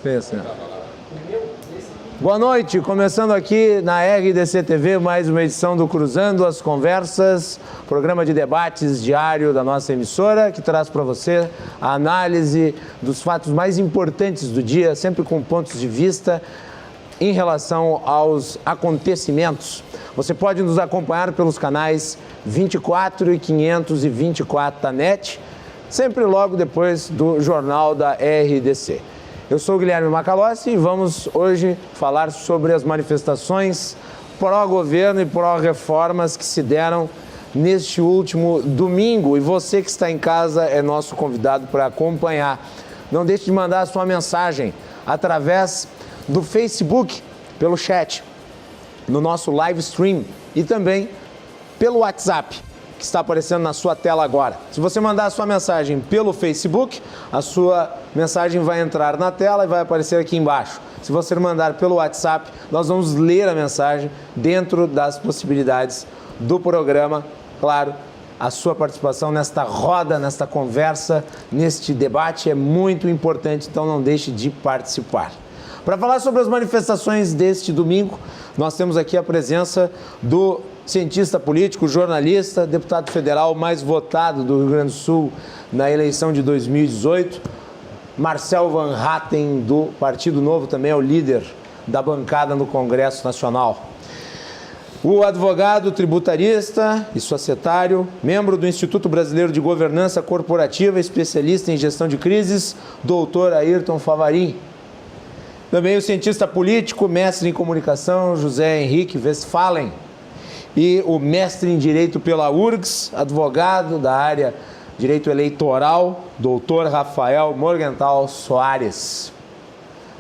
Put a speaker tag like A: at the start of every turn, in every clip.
A: Pensa. Boa noite, começando aqui na RDC TV, mais uma edição do Cruzando as Conversas, programa de debates diário da nossa emissora, que traz para você a análise dos fatos mais importantes do dia, sempre com pontos de vista em relação aos acontecimentos. Você pode nos acompanhar pelos canais 24 e 524 da NET, sempre logo depois do Jornal da RDC. Eu sou o Guilherme Macalossi e vamos hoje falar sobre as manifestações pró-governo e pró-reformas que se deram neste último domingo. E você que está em casa é nosso convidado para acompanhar. Não deixe de mandar a sua mensagem através do Facebook, pelo chat, no nosso live stream e também pelo WhatsApp, que está aparecendo na sua tela agora. Se você mandar a sua mensagem pelo Facebook, a sua mensagem vai entrar na tela e vai aparecer aqui embaixo. Se você mandar pelo WhatsApp, nós vamos ler a mensagem dentro das possibilidades do programa. Claro, a sua participação nesta roda, nesta conversa, neste debate é muito importante, então não deixe de participar. Para falar sobre as manifestações deste domingo, nós temos aqui a presença do cientista político, jornalista, deputado federal mais votado do Rio Grande do Sul na eleição de 2018, Marcel Van Hatten, do Partido Novo, também é o líder da bancada no Congresso Nacional. O advogado tributarista e societário, membro do Instituto Brasileiro de Governança Corporativa, especialista em gestão de crises, doutor Ayrton Favarin. Também o cientista político, mestre em comunicação, José Henrique Westphalen. E o mestre em Direito pela URGS, advogado da área Direito Eleitoral, doutor Rafael Morgenthal Soares.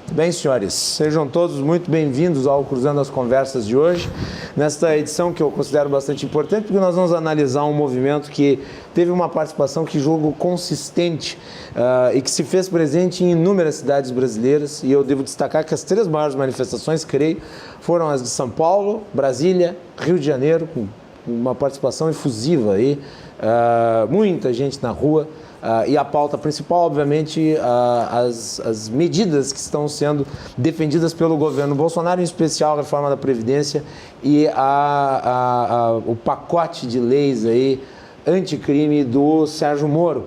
A: Muito bem, senhores, sejam todos muito bem-vindos ao Cruzando as Conversas de hoje, nesta edição que eu considero bastante importante, porque nós vamos analisar um movimento que teve uma participação que julgo consistente e que se fez presente em inúmeras cidades brasileiras, e eu devo destacar que as três maiores manifestações, creio, foram as de São Paulo, Brasília, Rio de Janeiro, com uma participação efusiva aí, muita gente na rua. E a pauta principal, obviamente, as medidas que estão sendo defendidas pelo governo Bolsonaro, em especial a reforma da Previdência e o pacote de leis aí, anticrime do Sérgio Moro.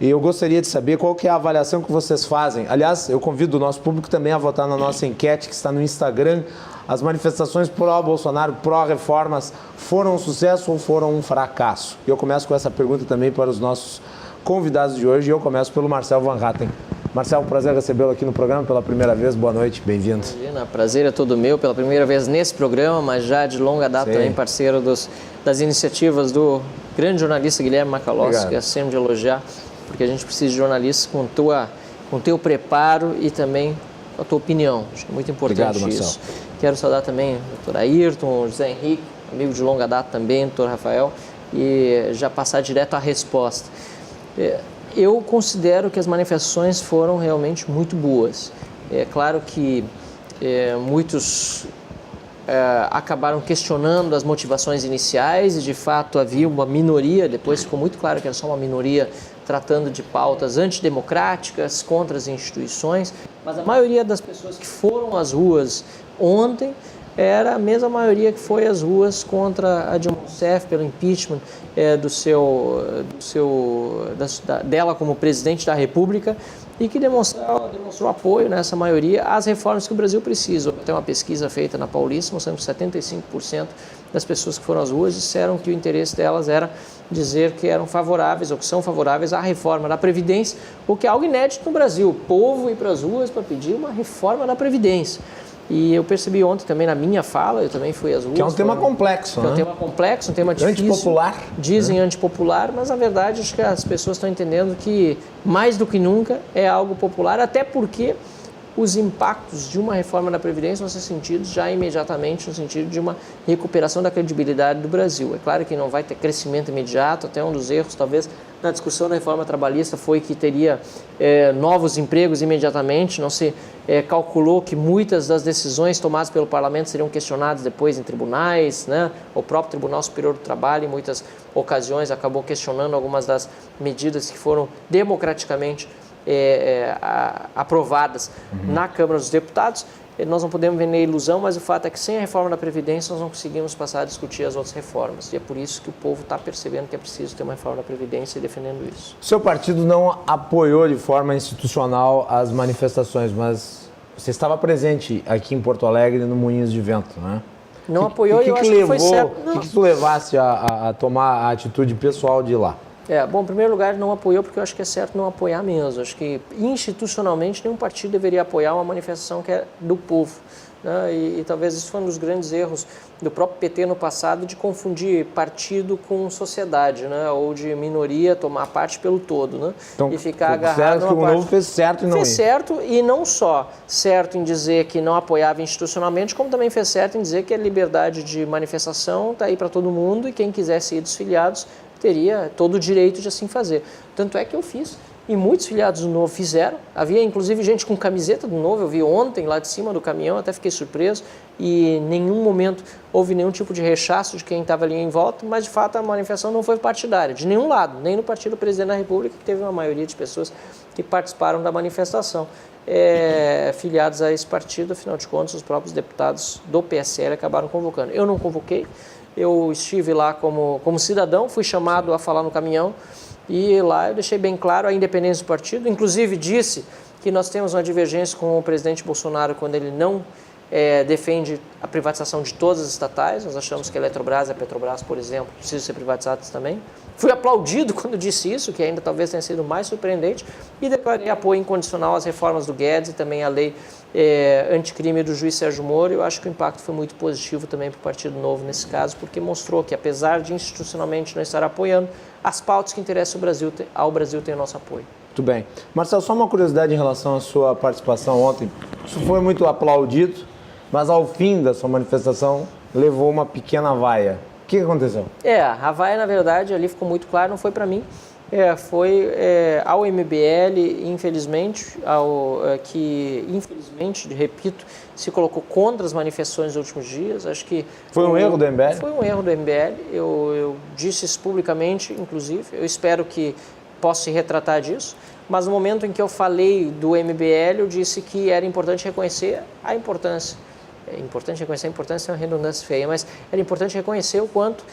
A: E eu gostaria de saber qual que é a avaliação que vocês fazem. Aliás, eu convido o nosso público também a votar na nossa enquete que está no Instagram. As manifestações pró-Bolsonaro, pró-reformas, foram um sucesso ou foram um fracasso? Eu começo com essa pergunta também para os nossos convidados de hoje, e eu começo pelo Marcel Van Hatten. Marcel, prazer recebê-lo aqui no programa pela primeira vez. Boa noite, bem-vindo.
B: Imagina, prazer é todo meu, pela primeira vez nesse programa, mas já de longa data também parceiro das iniciativas do grande jornalista Guilherme Macalossi, que é sempre de elogiar, porque a gente precisa de jornalistas com teu preparo e também com a tua opinião. Acho que é muito importante. Obrigado, isso. Marcel. Quero saudar também o doutor Ayrton, o José Henrique, amigo de longa data também, o doutor Rafael, e já passar direto à resposta. Eu considero que as manifestações foram realmente muito boas. É claro que muitos acabaram questionando as motivações iniciais e, de fato, havia uma minoria, depois ficou muito claro que era só uma minoria tratando de pautas antidemocráticas, contra as instituições, mas a maioria das pessoas que foram às ruas ontem era a mesma maioria que foi às ruas contra a Dilma Rousseff pelo impeachment dela como presidente da República, e que demonstrou apoio nessa maioria às reformas que o Brasil precisa. Tem uma pesquisa feita na Paulista mostrando que 75% das pessoas que foram às ruas disseram que o interesse delas era dizer que eram favoráveis ou que são favoráveis à reforma da Previdência, o que é algo inédito no Brasil, o povo ir para as ruas para pedir uma reforma da Previdência. E eu percebi ontem também na minha fala, eu também fui às ruas.
A: Que é um tema complexo, né?
B: É um tema complexo, um tema difícil.
A: Antipopular.
B: Dizem antipopular, mas na verdade acho que as pessoas estão entendendo que mais do que nunca é algo popular, até porque os impactos de uma reforma da Previdência vão ser sentidos já imediatamente no sentido de uma recuperação da credibilidade do Brasil. É claro que não vai ter crescimento imediato, até um dos erros talvez na discussão da reforma trabalhista foi que teria novos empregos imediatamente, não se calculou que muitas das decisões tomadas pelo parlamento seriam questionadas depois em tribunais, né? O próprio Tribunal Superior do Trabalho, em muitas ocasiões, acabou questionando algumas das medidas que foram democraticamente aprovadas na Câmara dos Deputados. Nós não podemos vender ilusão, mas o fato é que sem a reforma da Previdência nós não conseguimos passar a discutir as outras reformas. E é por isso que o povo está percebendo que é preciso ter uma reforma da Previdência e defendendo isso.
A: O seu partido não apoiou de forma institucional as manifestações, mas você estava presente aqui em Porto Alegre no Moinhos de Vento, né?
B: Não apoiou e eu acho que foi certo.
A: O que tu levasse a tomar a atitude pessoal de ir lá?
B: Bom, em primeiro lugar, não apoiou porque eu acho que é certo não apoiar mesmo. Acho que institucionalmente nenhum partido deveria apoiar uma manifestação que é do povo, né? E talvez isso foi um dos grandes erros do próprio PT no passado, de confundir partido com sociedade, né? Ou de minoria tomar parte pelo todo, né?
A: Então,
B: e ficar agarrado
A: que o Novo fez certo e não
B: fez certo, e não só certo em dizer que não apoiava institucionalmente, como também fez certo em dizer que a liberdade de manifestação está aí para todo mundo e quem quisesse ir dos filiados teria todo o direito de assim fazer. Tanto é que eu fiz, e muitos filiados do Novo fizeram. Havia inclusive gente com camiseta do Novo, eu vi ontem lá de cima do caminhão, até fiquei surpreso, e em nenhum momento houve nenhum tipo de rechaço de quem estava ali em volta, mas de fato a manifestação não foi partidária, de nenhum lado, nem no partido do Presidente da República, que teve uma maioria de pessoas que participaram da manifestação. Filiados a esse partido, afinal de contas, os próprios deputados do PSL acabaram convocando. Eu não convoquei. Eu estive lá como cidadão, fui chamado a falar no caminhão e lá eu deixei bem claro a independência do partido. Inclusive disse que nós temos uma divergência com o presidente Bolsonaro quando ele não defende a privatização de todas as estatais. Nós achamos que a Eletrobras e a Petrobras, por exemplo, precisam ser privatizadas também. Fui aplaudido quando disse isso, que ainda talvez tenha sido mais surpreendente, e declarei apoio incondicional às reformas do Guedes e também à lei anticrime do juiz Sérgio Moro. Eu acho que o impacto foi muito positivo também para o Partido Novo nesse caso, porque mostrou que, apesar de institucionalmente não estar apoiando, as pautas que interessam ao Brasil têm o nosso apoio.
A: Muito bem. Marcelo, só uma curiosidade em relação à sua participação ontem. Isso foi muito aplaudido, mas ao fim da sua manifestação levou uma pequena vaia. O que aconteceu?
B: A vaia, na verdade, ali ficou muito claro, não foi para mim. Foi ao MBL, infelizmente, que, infelizmente, repito, se colocou contra as manifestações dos últimos dias. Acho que
A: foi um erro do MBL?
B: Foi um erro do MBL. Eu disse isso publicamente, inclusive. Eu espero que possa se retratar disso. Mas no momento em que eu falei do MBL, eu disse que era importante reconhecer a importância. É importante reconhecer a importância, é uma redundância feia, mas era importante reconhecer o quanto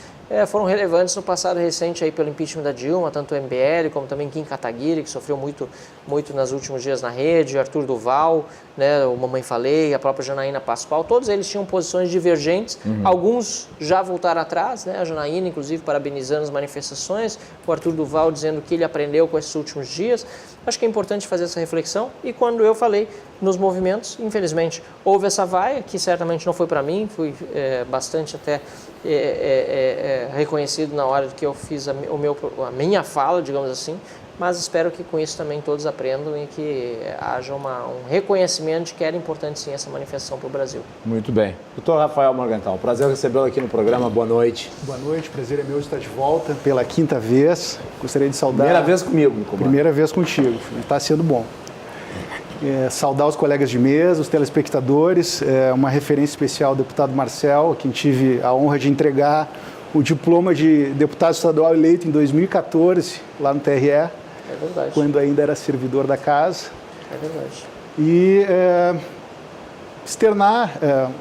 B: foram relevantes no passado recente aí pelo impeachment da Dilma, tanto o MBL como também Kim Kataguiri, que sofreu muito nos últimos dias na rede, Arthur Duval, né, o Mamãe Falei, a própria Janaína Pascoal, todos eles tinham posições divergentes, alguns já voltaram atrás, né, a Janaína inclusive parabenizando as manifestações, o Arthur Duval dizendo que ele aprendeu com esses últimos dias. Acho que é importante fazer essa reflexão, e quando eu falei nos movimentos, infelizmente, houve essa vaia, que certamente não foi para mim, fui bastante até reconhecido na hora que eu fiz a minha fala, digamos assim, mas espero que com isso também todos aprendam e que haja um reconhecimento de que era importante sim essa manifestação para o Brasil.
A: Muito bem. Doutor Rafael Morgenthal, prazer recebê-lo aqui no programa, boa noite.
C: Boa noite, prazer é meu estar de volta pela quinta vez. Gostaria de saudar...
A: Primeira vez comigo, comandante.
C: Primeira vez contigo, está sendo bom. Saudar os colegas de mesa, os telespectadores, uma referência especial ao deputado Marcel, a quem tive a honra de entregar o diploma de deputado estadual eleito em 2014, lá no TRE.
B: É verdade.
C: Quando ainda era servidor da casa.
B: É verdade.
C: E externar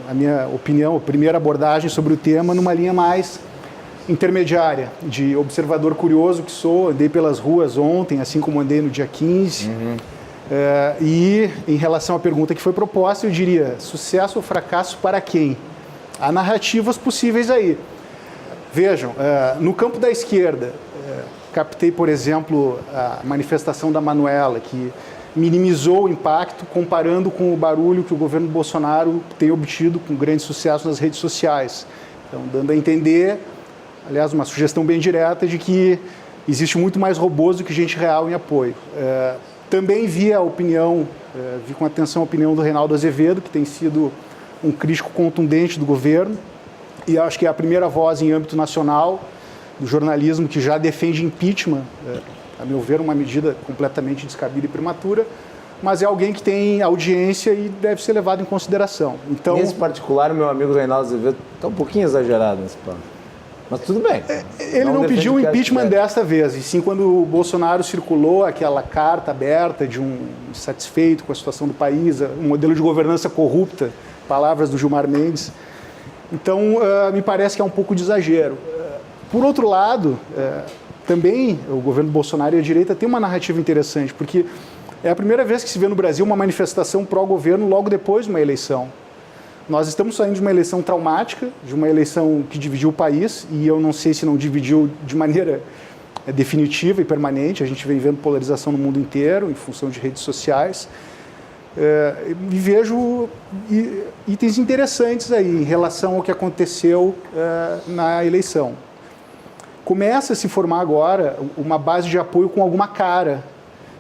C: a minha opinião, a primeira abordagem sobre o tema numa linha mais intermediária, de observador curioso que sou. Andei pelas ruas ontem, assim como andei no dia 15. E em relação à pergunta que foi proposta, eu diria, sucesso ou fracasso para quem? Há narrativas possíveis aí. Vejam, no campo da esquerda, captei, por exemplo, a manifestação da Manuela, que minimizou o impacto comparando com o barulho que o governo Bolsonaro tem obtido com grande sucesso nas redes sociais. Então, dando a entender, aliás, uma sugestão bem direta de que existe muito mais robôs do que gente real em apoio. Também vi com atenção a opinião do Reinaldo Azevedo, que tem sido um crítico contundente do governo, e acho que é a primeira voz em âmbito nacional do jornalismo que já defende impeachment, a meu ver, uma medida completamente descabida e prematura, mas é alguém que tem audiência e deve ser levado em consideração. Então,
A: nesse particular, o meu amigo Reinaldo Azevedo está um pouquinho exagerado nesse ponto. Mas tudo bem.
C: Ele não pediu o impeachment desta vez, e sim quando o Bolsonaro circulou aquela carta aberta de um insatisfeito com a situação do país, um modelo de governança corrupta, palavras do Gilmar Mendes. Então, me parece que é um pouco de exagero. Por outro lado, também o governo Bolsonaro e a direita tem uma narrativa interessante, porque é a primeira vez que se vê no Brasil uma manifestação pró-governo logo depois de uma eleição. Nós estamos saindo de uma eleição traumática, de uma eleição que dividiu o país, e eu não sei se não dividiu de maneira definitiva e permanente. A gente vem vendo polarização no mundo inteiro, em função de redes sociais. E vejo itens interessantes aí em relação ao que aconteceu na eleição. Começa a se formar agora uma base de apoio com alguma cara.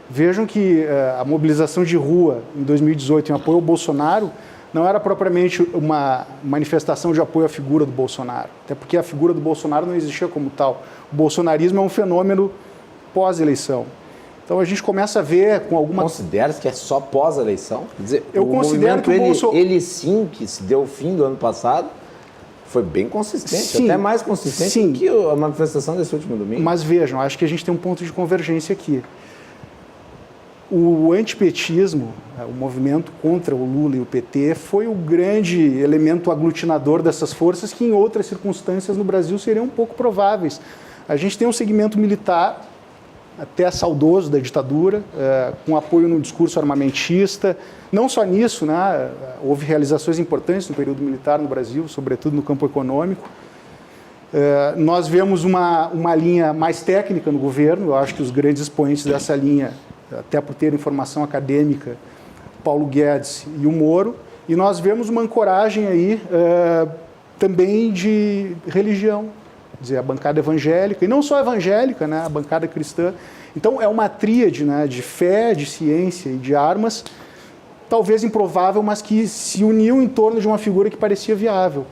C: Vejam que a mobilização de rua em 2018 em apoio ao Bolsonaro não era propriamente uma manifestação de apoio à figura do Bolsonaro, até porque a figura do Bolsonaro não existia como tal. O bolsonarismo é um fenômeno pós-eleição. Então a gente começa a ver com alguma...
A: Considera-se que é só pós-eleição? Quer dizer,
C: eu considero que
A: ele sim, que se deu o fim do ano passado, foi bem consistente, sim, até mais consistente sim, que a manifestação desse último domingo.
C: Mas vejam, acho que a gente tem um ponto de convergência aqui. O antipetismo, o movimento contra o Lula e o PT, foi o grande elemento aglutinador dessas forças que em outras circunstâncias no Brasil seriam um pouco prováveis. A gente tem um segmento militar, até saudoso da ditadura, com apoio no discurso armamentista. Não só nisso, né? Houve realizações importantes no período militar no Brasil, sobretudo no campo econômico. Nós vemos uma linha mais técnica no governo. Eu acho que os grandes expoentes dessa linha, até por ter informação acadêmica, Paulo Guedes e o Moro, e nós vemos uma ancoragem aí também de religião, quer dizer, a bancada evangélica, e não só evangélica, né, a bancada cristã. Então é uma tríade, né, de fé, de ciência e de armas, talvez improvável, mas que se uniu em torno de uma figura que parecia viável.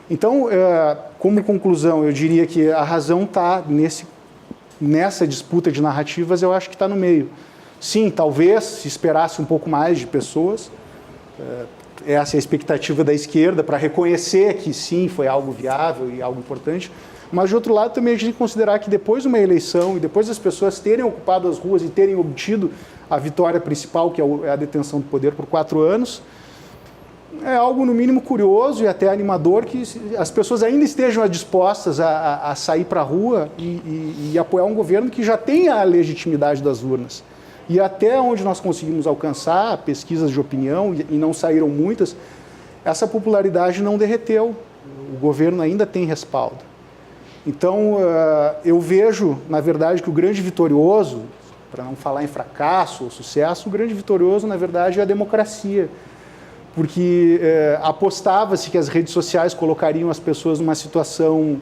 C: Então, como conclusão, eu diria que a razão está nessa disputa de narrativas, eu acho que está no meio. Sim, talvez se esperasse um pouco mais de pessoas, essa é a expectativa da esquerda, para reconhecer que sim, foi algo viável e algo importante, mas de outro lado também a gente tem que considerar que depois de uma eleição e depois das pessoas terem ocupado as ruas e terem obtido a vitória principal, que é a detenção do poder por 4 anos, é algo no mínimo curioso e até animador que as pessoas ainda estejam dispostas a sair para a rua e apoiar um governo que já tem a legitimidade das urnas. E até onde nós conseguimos alcançar pesquisas de opinião, e não saíram muitas, essa popularidade não derreteu. O governo ainda tem respaldo. Então, eu vejo, na verdade, que o grande vitorioso, para não falar em fracasso ou sucesso, o grande vitorioso, na verdade, é a democracia. Porque apostava-se que as redes sociais colocariam as pessoas numa situação,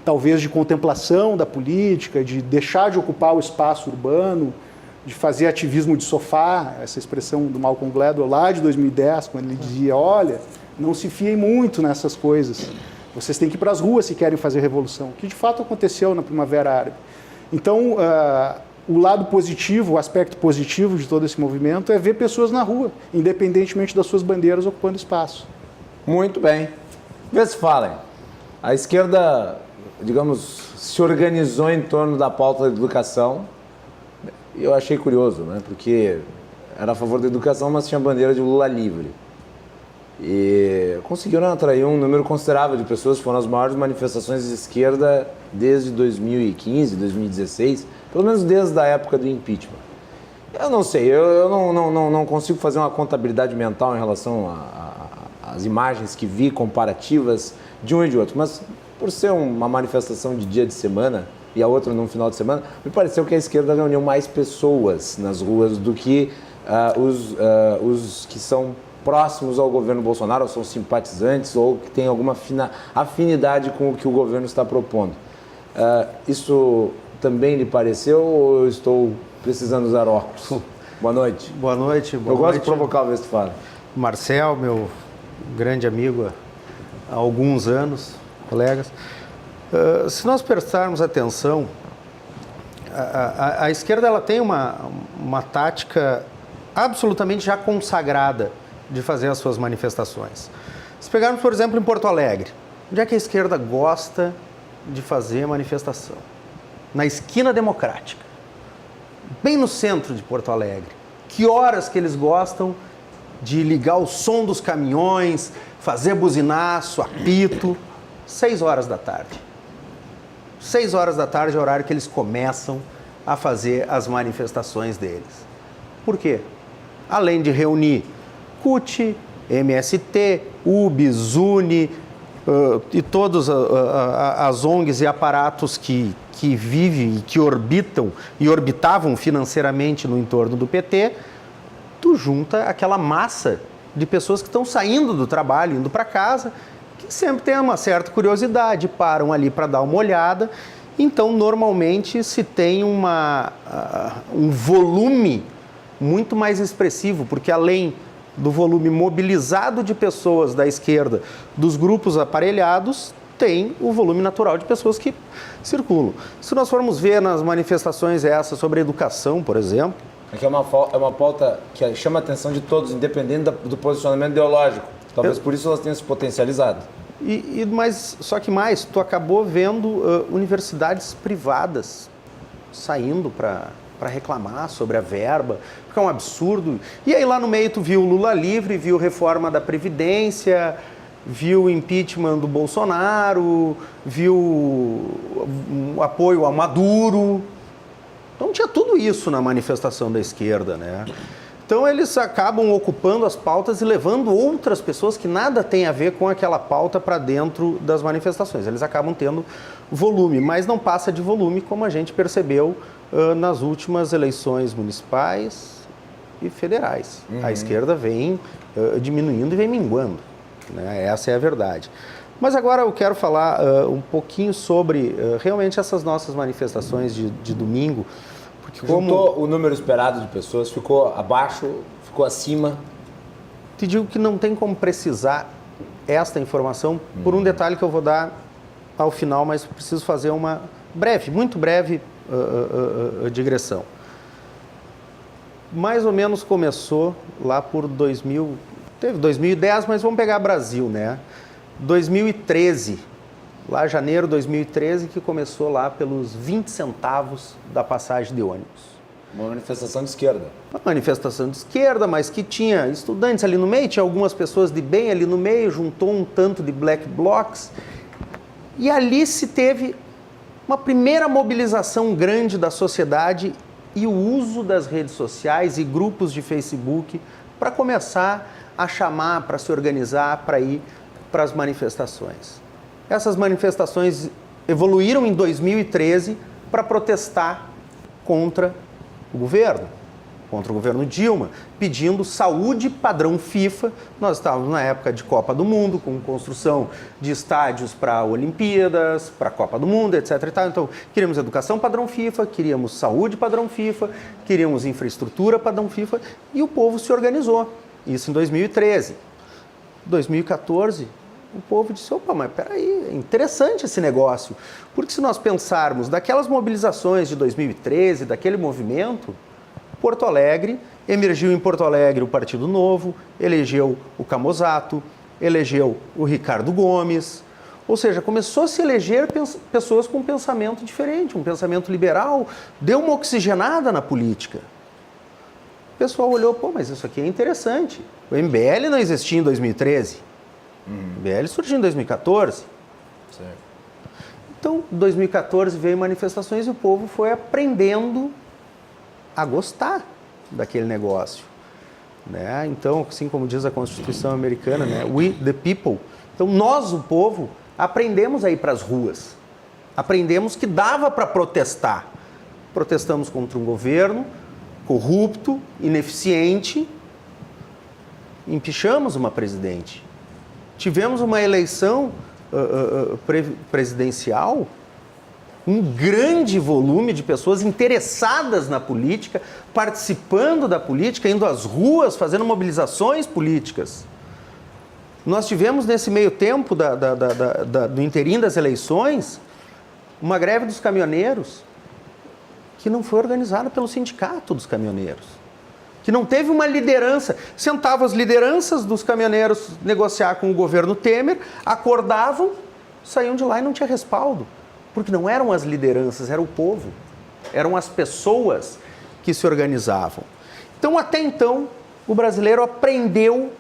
C: talvez, de contemplação da política, de deixar de ocupar o espaço urbano, de fazer ativismo de sofá, essa expressão do Malcolm Gladwell lá de 2010, quando ele dizia, olha, não se fiem muito nessas coisas, vocês têm que ir para as ruas se querem fazer revolução, que de fato aconteceu na Primavera Árabe. Então, o lado positivo, o aspecto positivo de todo esse movimento é ver pessoas na rua, independentemente das suas bandeiras ocupando espaço.
A: Muito bem. Vê se falem. A esquerda, digamos, se organizou em torno da pauta da educação. Eu achei curioso, né? Porque era a favor da educação, mas tinha a bandeira de Lula livre. E conseguiram atrair um número considerável de pessoas, foram as maiores manifestações de esquerda desde 2015, 2016, pelo menos desde a época do impeachment. Eu não sei, eu não consigo fazer uma contabilidade mental em relação às imagens que vi, comparativas de um e de outro, mas por ser uma manifestação de dia de semana e a outra num final de semana, me pareceu que a esquerda reuniu mais pessoas nas ruas do que os que são próximos ao governo Bolsonaro, ou são simpatizantes, ou que têm alguma afinidade com o que o governo está propondo. Isso também lhe pareceu ou eu estou precisando usar óculos? Boa noite.
D: Boa noite.
A: Eu gosto de provocar o Westphalen.
D: Marcel, meu grande amigo há alguns anos, colegas. Se nós prestarmos atenção, a esquerda ela tem uma tática absolutamente já consagrada de fazer as suas manifestações. Se pegarmos, por exemplo, em Porto Alegre, onde é que a esquerda gosta de fazer manifestação, na esquina Democrática, bem no centro de Porto Alegre. Que horas que eles gostam de ligar o som dos caminhões, fazer buzinaço, apito? 6 horas da tarde. 6 horas da tarde é o horário que eles começam a fazer as manifestações deles. Por quê? Além de reunir CUT, MST, UBS, UNE e todas as ONGs e aparatos que vivem e que orbitam e orbitavam financeiramente no entorno do PT, tu junta aquela massa de pessoas que estão saindo do trabalho, indo para casa, que sempre tem uma certa curiosidade, param ali para dar uma olhada. Então, normalmente, se tem um volume muito mais expressivo, porque além do volume mobilizado de pessoas da esquerda, dos grupos aparelhados, tem o volume natural de pessoas que circulam. Se nós formos ver nas manifestações essas sobre a educação, por exemplo...
A: É que é uma pauta que chama a atenção de todos, independente do posicionamento ideológico. Talvez por isso elas tenham se potencializado.
D: Mas, só que mais, tu acabou vendo universidades privadas saindo para reclamar sobre a verba, porque é um absurdo. E aí lá no meio tu viu o Lula livre, viu reforma da Previdência, viu o impeachment do Bolsonaro, viu o apoio ao Maduro. Então tinha tudo isso na manifestação da esquerda, né? Então eles acabam ocupando as pautas e levando outras pessoas que nada têm a ver com aquela pauta para dentro das manifestações. Eles acabam tendo volume, mas não passa de volume, como a gente percebeu nas últimas eleições municipais e federais. A esquerda vem diminuindo e vem minguando, né? Essa é a verdade. Mas agora eu quero falar um pouquinho sobre realmente essas nossas manifestações de domingo. Porque
A: Juntou o número esperado de pessoas, ficou abaixo, ficou acima?
D: Te digo que não tem como precisar esta informação por um detalhe que eu vou dar ao final, mas preciso fazer uma breve, muito breve digressão. Mais ou menos começou lá por 2010, mas vamos pegar Brasil, né? 2013, lá janeiro de 2013, que começou lá pelos 20 centavos da passagem de ônibus.
A: Uma manifestação de esquerda.
D: Uma manifestação de esquerda, mas que tinha estudantes ali no meio, tinha algumas pessoas de bem ali no meio, juntou um tanto de black blocs. E ali se teve uma primeira mobilização grande da sociedade e o uso das redes sociais e grupos de Facebook para começar a chamar, para se organizar, para ir para as manifestações. Essas manifestações evoluíram em 2013 para protestar contra o governo Dilma, pedindo saúde padrão FIFA. Nós estávamos na época de Copa do Mundo, com construção de estádios para Olimpíadas, para a Copa do Mundo, etc. e tal. Então, queríamos educação padrão FIFA, queríamos saúde padrão FIFA, queríamos infraestrutura padrão FIFA, e o povo se organizou. Isso em 2013. 2014, o povo disse, opa, mas peraí, é interessante esse negócio. Porque se nós pensarmos daquelas mobilizações de 2013, daquele movimento, Porto Alegre, emergiu em Porto Alegre o Partido Novo, elegeu o Camozzato, elegeu o Ricardo Gomes, ou seja, começou a se eleger pessoas com um pensamento diferente, um pensamento liberal, deu uma oxigenada na política. O pessoal olhou, pô, mas isso aqui é interessante. O MBL não existia em 2013. O MBL surgiu em 2014.
A: Certo.
D: Então, em 2014 veio manifestações e o povo foi aprendendo a gostar daquele negócio, né? Então, assim como diz a Constituição americana, né? We the people. Então, nós, o povo, aprendemos a ir para as ruas. Aprendemos que dava para protestar. Protestamos contra um governo corrupto, ineficiente, empichamos uma presidente. Tivemos uma eleição presidencial, um grande volume de pessoas interessadas na política, participando da política, indo às ruas, fazendo mobilizações políticas. Nós tivemos nesse meio tempo do interim das eleições, uma greve dos caminhoneiros, que não foi organizada pelo sindicato dos caminhoneiros, que não teve uma liderança. Sentavam as lideranças dos caminhoneiros negociar com o governo Temer, acordavam, saíam de lá e não tinha respaldo. Porque não eram as lideranças, era o povo. Eram as pessoas que se organizavam. Então, até então, o brasileiro aprendeu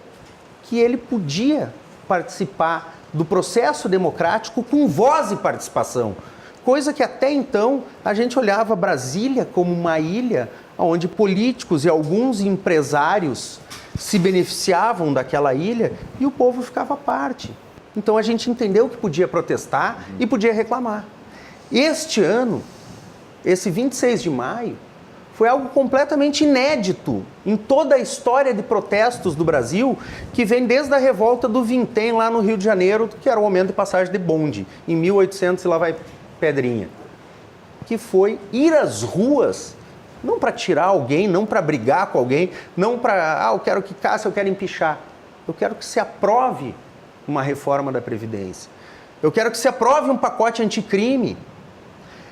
D: que ele podia participar do processo democrático com voz e participação. Coisa que até então a gente olhava Brasília como uma ilha onde políticos e alguns empresários se beneficiavam daquela ilha e o povo ficava à parte. Então a gente entendeu que podia protestar e podia reclamar. Este ano, esse 26 de maio, foi algo completamente inédito em toda a história de protestos do Brasil, que vem desde a revolta do Vintém, lá no Rio de Janeiro, que era o aumento de passagem de bonde, em 1800 e lá vai pedrinha. Que foi ir às ruas, não para tirar alguém, não para brigar com alguém, não para, eu quero que caça, eu quero empichar. Eu quero que se aprove uma reforma da Previdência. Eu quero que se aprove um pacote anticrime.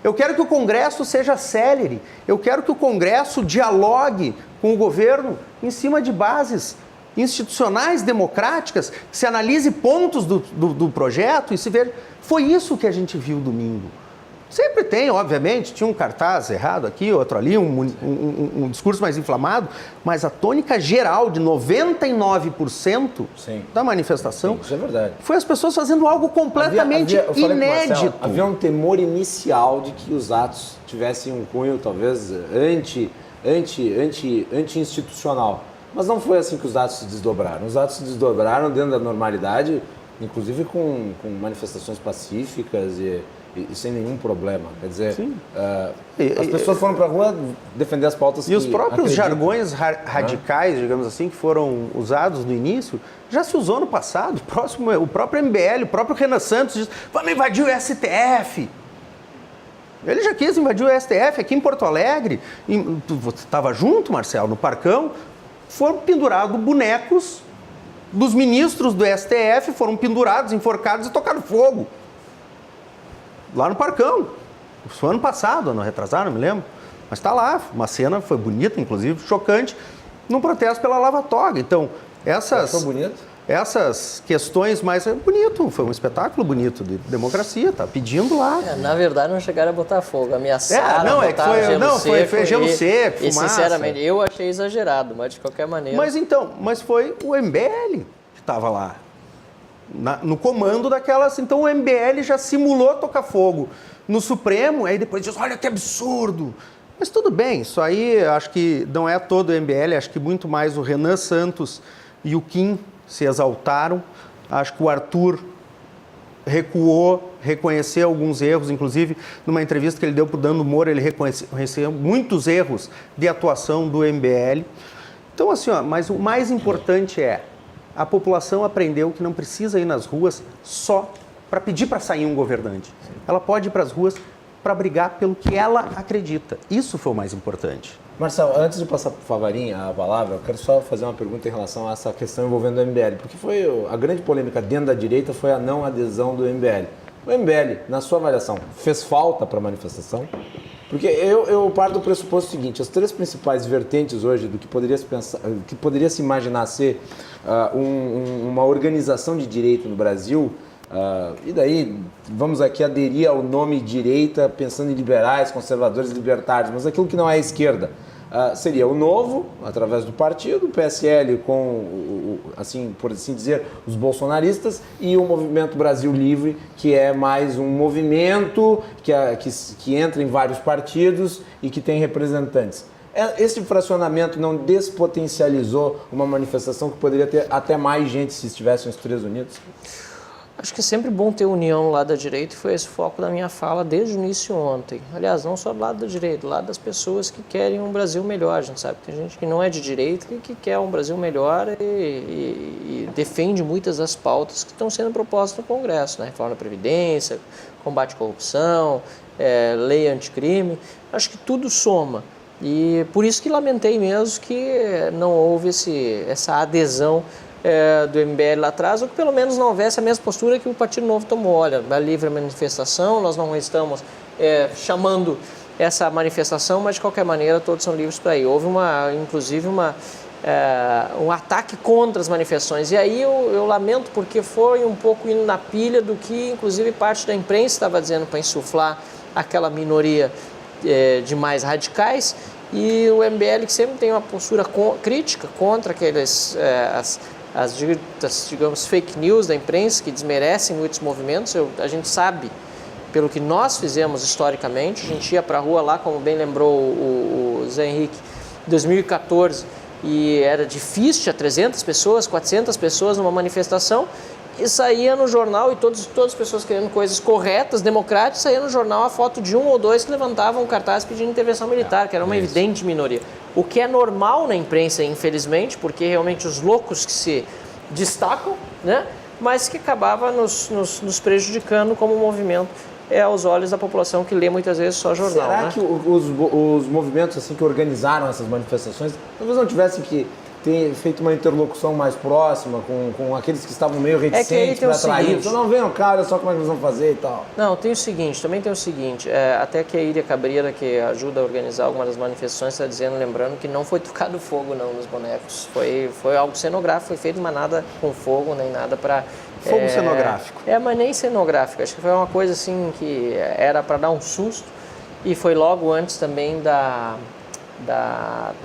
D: Eu quero que o Congresso seja célere. Eu quero que o Congresso dialogue com o governo em cima de bases institucionais democráticas, se analise pontos do projeto e se veja. Foi isso que a gente viu domingo. Sempre tem, obviamente, tinha um cartaz errado aqui, outro ali, um discurso mais inflamado, mas a tônica geral de 99% da manifestação
A: isso é verdade.
D: Foi as pessoas fazendo algo completamente inédito.
A: Marcelo, havia um temor inicial de que os atos tivessem um cunho, talvez, anti-institucional. Mas não foi assim que os atos se desdobraram. Os atos se desdobraram dentro da normalidade, inclusive com manifestações pacíficas e sem nenhum problema. Quer dizer, as pessoas foram para a rua defender as pautas
D: e os próprios jargões radicais, digamos assim, que foram usados no início, já se usou no passado. O próprio MBL, o próprio Renan Santos diz, vamos invadir o STF. Ele já quis invadir o STF aqui em Porto Alegre. Você estava junto, Marcelo, no Parcão. Foram pendurados bonecos dos ministros do STF, foram pendurados, enforcados e tocaram fogo. Lá no Parcão. Isso foi ano passado, ano retrasado, não me lembro. Mas está lá, uma cena, foi bonita, inclusive, chocante, num protesto pela Lava Toga. Então, essas questões mais... bonito, foi um espetáculo bonito de democracia, tá pedindo lá.
B: Na verdade, não chegaram a botar fogo, ameaçaram
D: foi gelo seco,
B: e
D: fumaça.
B: sinceramente, eu achei exagerado, mas de qualquer maneira...
D: Mas foi o MBL que estava lá. No comando daquelas... Então o MBL já simulou tocar fogo no Supremo, aí depois diz, olha que absurdo. Mas tudo bem, isso aí acho que não é todo o MBL, acho que muito mais o Renan Santos e o Kim se exaltaram. Acho que o Arthur recuou, reconheceu alguns erros, inclusive numa entrevista que ele deu para o Dando Moura, ele reconheceu muitos erros de atuação do MBL. Então assim, mas o mais importante é a população aprendeu que não precisa ir nas ruas só para pedir para sair um governante. Ela pode ir para as ruas para brigar pelo que ela acredita. Isso foi o mais importante.
A: Marcelo, antes de passar para o Favarin a palavra, eu quero só fazer uma pergunta em relação a essa questão envolvendo o MBL, porque a grande polêmica dentro da direita foi a não adesão do MBL. O MBL, na sua avaliação, fez falta para a manifestação? Porque eu parto do pressuposto seguinte, as três principais vertentes hoje do que poderia se imaginar ser uma organização de direita no Brasil, e daí vamos aqui aderir ao nome direita pensando em liberais, conservadores, libertários, mas aquilo que não é esquerda, seria o Novo, através do partido, o PSL com, por assim dizer, os bolsonaristas e o Movimento Brasil Livre, que é mais um movimento que entra em vários partidos e que tem representantes. Esse fracionamento não despotencializou uma manifestação que poderia ter até mais gente se estivessem os três unidos?
B: Acho que é sempre bom ter união lá da direita e foi esse o foco da minha fala desde o início ontem. Aliás, não só do lado da direita, do lado das pessoas que querem um Brasil melhor. A gente sabe que tem gente que não é de direita e que quer um Brasil melhor e defende muitas das pautas que estão sendo propostas no Congresso, né? Reforma da Previdência, combate à corrupção, lei anticrime. Acho que tudo soma. E por isso que lamentei mesmo que não houve essa adesão do MBL lá atrás, ou que pelo menos não houvesse a mesma postura que o Partido Novo tomou. Olha, da livre manifestação, nós não estamos chamando essa manifestação, mas de qualquer maneira todos são livres para ir. Houve inclusive uma um ataque contra as manifestações. E aí eu lamento porque foi um pouco indo na pilha do que, inclusive, parte da imprensa estava dizendo para insuflar aquela minoria de mais radicais, e o MBL, que sempre tem uma postura crítica contra aqueles, as digamos, fake news da imprensa que desmerecem muitos movimentos. A gente sabe, pelo que nós fizemos historicamente, a gente ia para a rua lá, como bem lembrou o Zé Henrique, em 2014, e era difícil, tinha 300 pessoas, 400 pessoas numa manifestação, e saía no jornal, e todas as pessoas querendo coisas corretas, democráticas, saía no jornal a foto de um ou dois que levantavam um cartaz pedindo intervenção militar, que era uma evidente minoria. O que é normal na imprensa, infelizmente, porque realmente os loucos que se destacam, né? Mas que acabava nos prejudicando como movimento aos olhos da população que lê muitas vezes só jornal.
A: Será
B: né?
A: que os movimentos assim, que organizaram essas manifestações talvez não tivessem que ter feito uma interlocução mais próxima com aqueles que estavam meio reticentes para atrair? Então não venham, cara, só como é que eles vão fazer e tal.
B: Não, também tem o seguinte, até que a Iria Cabreira, que ajuda a organizar algumas das manifestações, está dizendo, lembrando que não foi tocado fogo não nos bonecos, foi algo cenográfico, foi feito, mas nada com fogo, nem nada para...
D: Fogo cenográfico.
B: Mas nem cenográfico, acho que foi uma coisa assim que era para dar um susto, e foi logo antes também da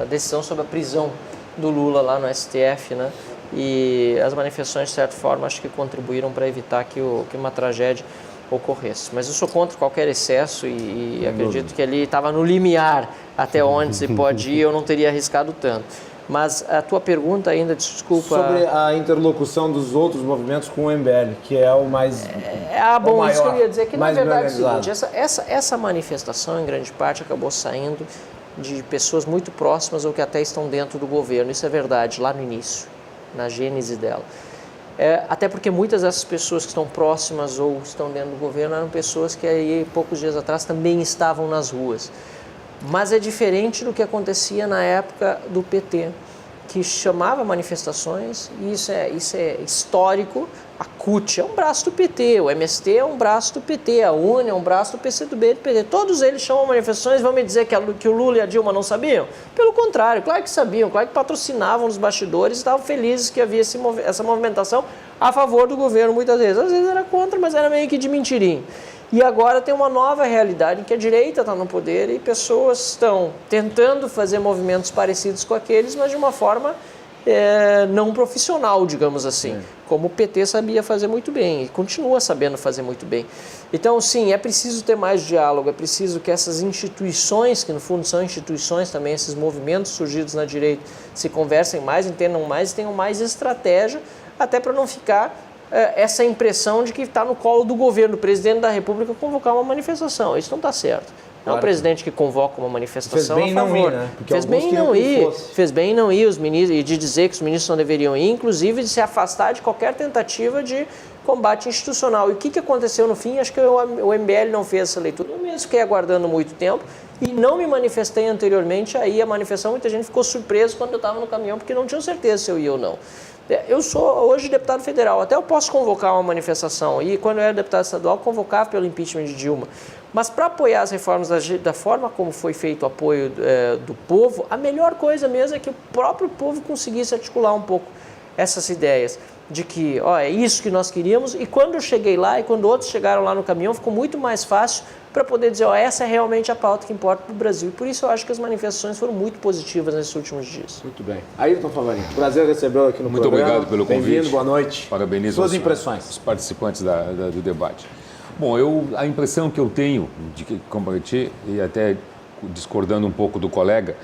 B: decisão sobre a prisão do Lula lá no STF, né? E as manifestações, de certa forma, acho que contribuíram para evitar que uma tragédia ocorresse. Mas eu sou contra qualquer excesso e acredito que ali estava no limiar até onde se pode ir, eu não teria arriscado tanto. Mas a tua pergunta ainda, desculpa...
A: Sobre a interlocução dos outros movimentos com o MBL, que é o mais
B: bom,
A: o maior,
B: isso que eu ia dizer, que na verdade é o
A: organizado.
B: seguinte, essa manifestação, em grande parte, acabou saindo de pessoas muito próximas ou que até estão dentro do governo. Isso é verdade, lá no início, na gênese dela. Até porque muitas dessas pessoas que estão próximas ou estão dentro do governo eram pessoas que aí, poucos dias atrás, também estavam nas ruas. Mas é diferente do que acontecia na época do PT, que chamava manifestações, e isso é histórico. A CUT é um braço do PT, o MST é um braço do PT, a UNE é um braço do PCdoB do PT. Todos eles chamam manifestações. Vão me dizer que o Lula e a Dilma não sabiam? Pelo contrário, claro que sabiam, claro que patrocinavam nos bastidores, estavam felizes que havia essa movimentação a favor do governo muitas vezes. Às vezes era contra, mas era meio que de mentirinho. E agora tem uma nova realidade em que a direita está no poder e pessoas estão tentando fazer movimentos parecidos com aqueles, mas de uma forma não profissional, digamos assim, como o PT sabia fazer muito bem e continua sabendo fazer muito bem. Então, sim, é preciso ter mais diálogo, é preciso que essas instituições, que no fundo são instituições também, esses movimentos surgidos na direita, se conversem mais, entendam mais e tenham mais estratégia, até para não ficar essa impressão de que está no colo do governo, do presidente da República, convocar uma manifestação. Isso não está certo. Não é o presidente que convoca uma manifestação
A: fez bem
B: a favor.
A: Não ir, né? Porque
B: fez bem não ir. Fez bem não ir os ministros, e de dizer que os ministros não deveriam ir, inclusive de se afastar de qualquer tentativa de combate institucional. E o que aconteceu no fim? Acho que o MBL não fez essa leitura. Eu mesmo fiquei aguardando muito tempo e não me manifestei anteriormente. Aí a manifestação, muita gente ficou surpreso quando eu estava no caminhão, porque não tinha certeza se eu ia ou não. Eu sou hoje deputado federal, até eu posso convocar uma manifestação, e quando eu era deputado estadual, convocava pelo impeachment de Dilma. Mas para apoiar as reformas da forma como foi feito o apoio do povo, a melhor coisa mesmo é que o próprio povo conseguisse articular um pouco essas ideias de que, é isso que nós queríamos, e quando eu cheguei lá e quando outros chegaram lá no caminhão, ficou muito mais fácil para poder dizer, essa é realmente a pauta que importa para o Brasil. E por isso eu acho que as manifestações foram muito positivas nesses últimos dias.
A: Muito bem. Ayrton Favarini, prazer recebê-lo aqui no
E: Muito
A: programa.
E: Muito obrigado pelo convite.
A: Bem-vindo, boa noite.
E: Parabenizo
A: suas impressões.
E: Os participantes do debate. Bom, a impressão que eu tenho, de que compartilhei, e até discordando um pouco do colega,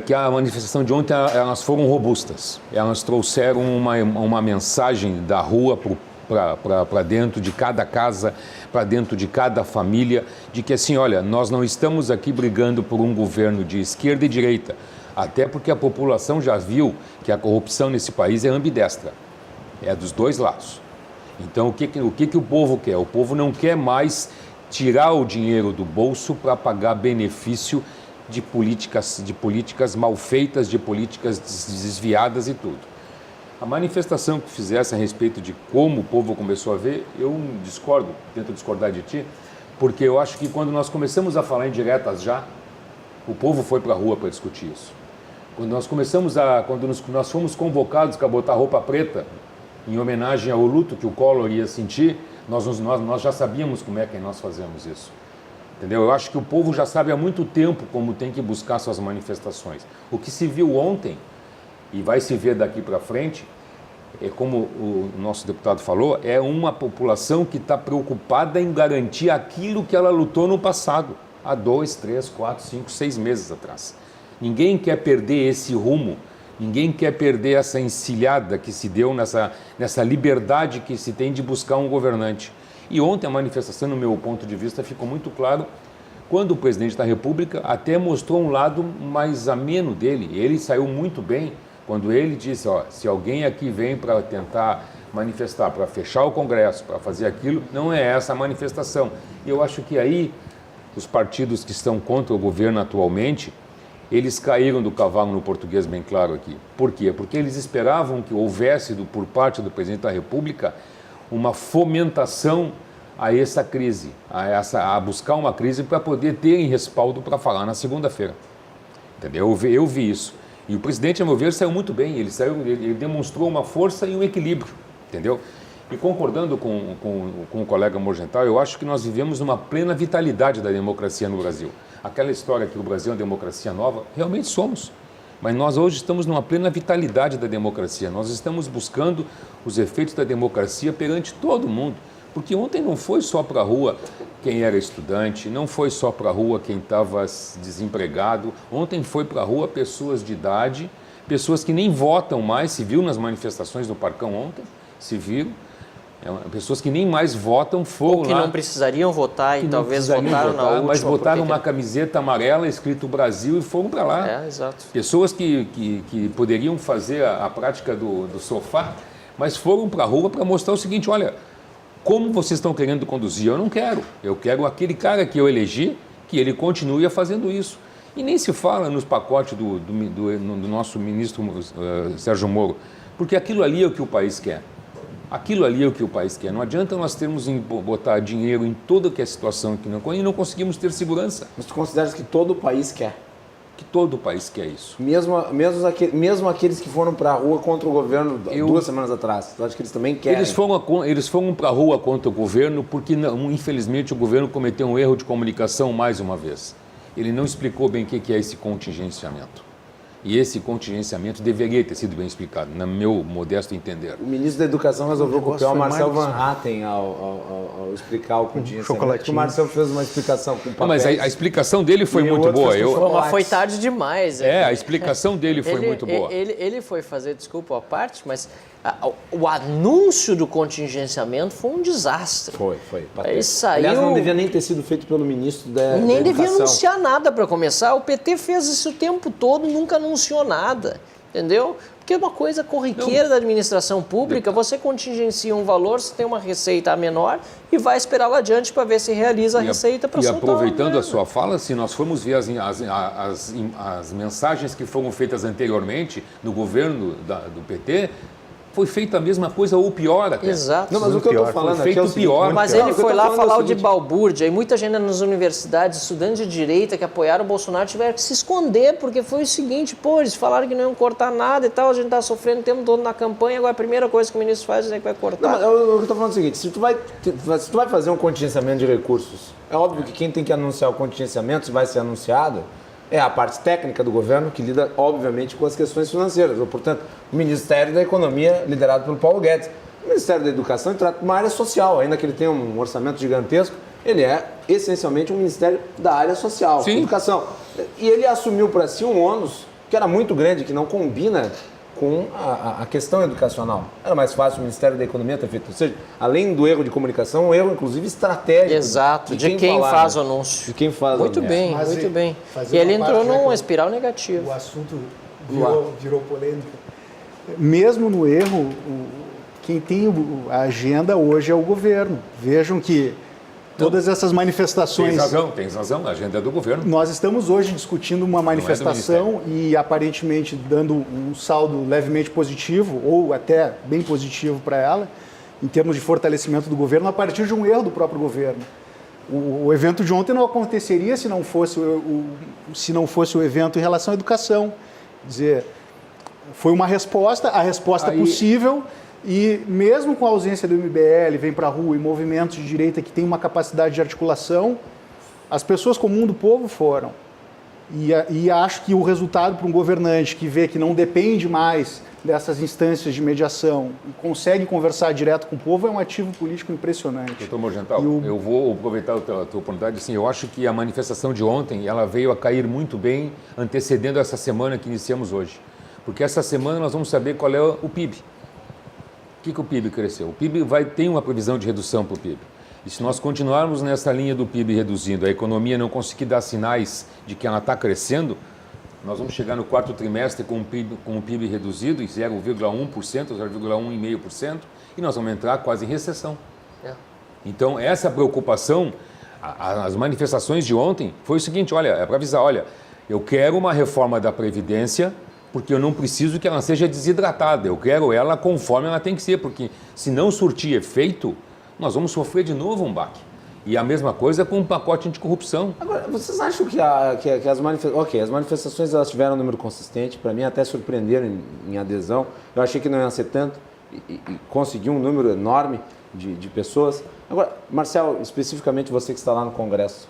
E: que a manifestação de ontem, elas foram robustas. Elas trouxeram uma mensagem da rua para dentro de cada casa, para dentro de cada família, de que assim, olha, nós não estamos aqui brigando por um governo de esquerda e direita, até porque a população já viu que a corrupção nesse país é ambidestra, é dos dois lados. Então, o que o povo quer? O povo não quer mais tirar o dinheiro do bolso para pagar benefício de políticas mal feitas, de políticas desviadas e tudo. A manifestação que fizesse a respeito de como o povo começou a ver, eu discordo, tento discordar de ti, porque eu acho que quando nós começamos a falar em diretas já, o povo foi para a rua para discutir isso. Quando nós fomos convocados para botar roupa preta, em homenagem ao luto que o Collor ia sentir, nós já sabíamos como é que nós fazemos isso. Entendeu? Eu acho que o povo já sabe há muito tempo como tem que buscar suas manifestações. O que se viu ontem, e vai se ver daqui para frente, é como o nosso deputado falou, é uma população que está preocupada em garantir aquilo que ela lutou no passado, há 2, 3, 4, 5, 6 meses atrás. Ninguém quer perder esse rumo, ninguém quer perder essa encilhada que se deu nessa liberdade que se tem de buscar um governante. E ontem a manifestação, no meu ponto de vista, ficou muito claro quando o presidente da República até mostrou um lado mais ameno dele. Ele saiu muito bem quando ele disse, se alguém aqui vem para tentar manifestar, para fechar o Congresso, para fazer aquilo, não é essa a manifestação. E eu acho que aí os partidos que estão contra o governo atualmente, eles caíram do cavalo no português bem claro aqui. Por quê? Porque eles esperavam que houvesse, por parte do presidente da República, uma fomentação a essa crise, a buscar uma crise para poder ter respaldo para falar na segunda-feira. Entendeu? Eu vi isso. E o presidente, a meu ver, saiu muito bem. Ele demonstrou uma força e um equilíbrio. Entendeu? E concordando com o colega Morgenthau, eu acho que nós vivemos uma plena vitalidade da democracia no Brasil. Aquela história que o Brasil é uma democracia nova, realmente somos. Mas nós hoje estamos numa plena vitalidade da democracia. Nós estamos buscando os efeitos da democracia perante todo mundo. Porque ontem não foi só para a rua quem era estudante, não foi só para a rua quem estava desempregado. Ontem foi para a rua pessoas de idade, pessoas que nem votam mais, se viu nas manifestações do Parcão ontem, se viram. Pessoas que nem mais votam foram
B: ou que
E: lá,
B: não precisariam votar e talvez votaram na última.
E: mas botaram uma camiseta amarela escrito Brasil e foram para lá.
B: Exato.
E: Pessoas que poderiam fazer a prática do sofá, mas foram para a rua para mostrar o seguinte, olha, como vocês estão querendo conduzir? Eu não quero. Eu quero aquele cara que eu elegi, que ele continue fazendo isso. E nem se fala nos pacotes do nosso ministro Sérgio Moro, porque aquilo ali é o que o país quer. Aquilo ali é o que o país quer. Não adianta nós termos botar dinheiro em toda que é situação que e não conseguimos ter segurança.
A: Mas tu consideras que todo o país quer?
E: Que todo o país quer isso.
A: Mesmo aqueles que foram para a rua contra o governo 2 semanas atrás, tu acha que eles também querem?
E: Eles foram para a rua contra o governo porque, infelizmente, o governo cometeu um erro de comunicação mais uma vez. Ele não explicou bem o que é esse contingenciamento. E esse contingenciamento deveria ter sido bem explicado, no meu modesto entender.
A: O ministro da Educação resolveu copiar o Marcel Van Hatten ao explicar o contingenciamento. O Marcel fez uma explicação com papéis.
E: Mas a explicação dele foi muito boa.
B: Mas foi tarde demais.
E: A explicação dele foi muito boa.
B: Ele foi fazer, desculpa a parte, mas o anúncio do contingenciamento foi um desastre.
A: Foi.
B: Ele saiu...
A: Aliás, não devia nem ter sido feito pelo ministro da Educação.
B: Nem devia anunciar nada para começar. O PT fez isso o tempo todo, nunca anunciou nada, entendeu? Porque é uma coisa corriqueira da administração pública, você contingencia um valor, você tem uma receita menor e vai esperar lá adiante para ver se realiza a receita para soltar.
E: E aproveitando a sua fala, se nós formos ver as mensagens que foram feitas anteriormente no governo do PT, foi feita a mesma coisa ou pior até.
B: Exato.
A: Não, mas o que eu estou falando aqui é o seguinte,
B: pior. Mas ele foi lá falar o de balbúrdia, e muita gente nas universidades, estudantes de direita que apoiaram o Bolsonaro, tiveram que se esconder, porque foi o seguinte, eles falaram que não iam cortar nada e tal, a gente está sofrendo o tempo todo na campanha, agora a primeira coisa que o ministro faz é que vai cortar.
A: Não, mas eu estou falando o seguinte, se tu vai fazer um contingenciamento de recursos, é óbvio que quem tem que anunciar o contingenciamento, se vai ser anunciado, é a parte técnica do governo, que lida, obviamente, com as questões financeiras. Ou, portanto, o Ministério da Economia, liderado pelo Paulo Guedes. O Ministério da Educação trata de uma área social, ainda que ele tenha um orçamento gigantesco, ele é, essencialmente, um ministério da área social, educação. E ele assumiu para si um ônus que era muito grande, que não combina com a questão educacional. Era mais fácil o Ministério da Economia ter feito. Ou seja, além do erro de comunicação, um erro, inclusive, estratégico.
B: Exato, de quem faz o anúncio.
A: De quem faz
B: o anúncio. Muito bem. E ele entrou numa espiral negativa.
C: O assunto virou polêmica. Mesmo no erro, quem tem a agenda hoje é o governo. Vejam que todas essas manifestações...
E: Tens razão, a agenda é do governo.
C: Nós estamos hoje discutindo uma manifestação e aparentemente dando um saldo levemente positivo, ou até bem positivo para ela, em termos de fortalecimento do governo, a partir de um erro do próprio governo. O evento de ontem não aconteceria se não fosse o evento em relação à educação. dizer, foi uma resposta, a resposta possível, e mesmo com a ausência do MBL, vem para a rua e movimentos de direita que têm uma capacidade de articulação, as pessoas comum do povo foram. E acho que o resultado para um governante que vê que não depende mais dessas instâncias de mediação e consegue conversar direto com o povo é um ativo político impressionante.
E: Doutor Morgental, eu vou aproveitar a tua oportunidade. Assim, eu acho que a manifestação de ontem ela veio a cair muito bem, antecedendo essa semana que iniciamos hoje. Porque essa semana nós vamos saber qual é o PIB. O que o PIB cresceu? O PIB tem uma previsão de redução para o PIB. E se nós continuarmos nessa linha do PIB reduzindo, a economia não conseguir dar sinais de que ela está crescendo, nós vamos chegar no quarto trimestre com o PIB reduzido em 0,1%, 0,1,5%, e nós vamos entrar quase em recessão. Então, essa preocupação, as manifestações de ontem, foi o seguinte, olha, é para avisar, olha, eu quero uma reforma da Previdência, porque eu não preciso que ela seja desidratada, eu quero ela conforme ela tem que ser, porque se não surtir efeito, nós vamos sofrer de novo um baque. E a mesma coisa com o pacote anticorrupção.
A: Agora, vocês acham que as manifestações... Ok, as manifestações elas tiveram um número consistente, para mim até surpreenderam em adesão. Eu achei que não ia ser tanto e conseguiu um número enorme de pessoas. Agora, Marcel, especificamente você que está lá no Congresso,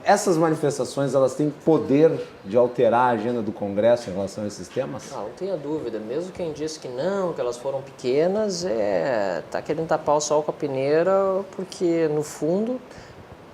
A: essas manifestações elas têm poder de alterar a agenda do Congresso em relação a esses temas?
B: Não tenha dúvida. Mesmo quem disse que não, que elas foram pequenas, está querendo tapar o sol com a peneira, porque, no fundo,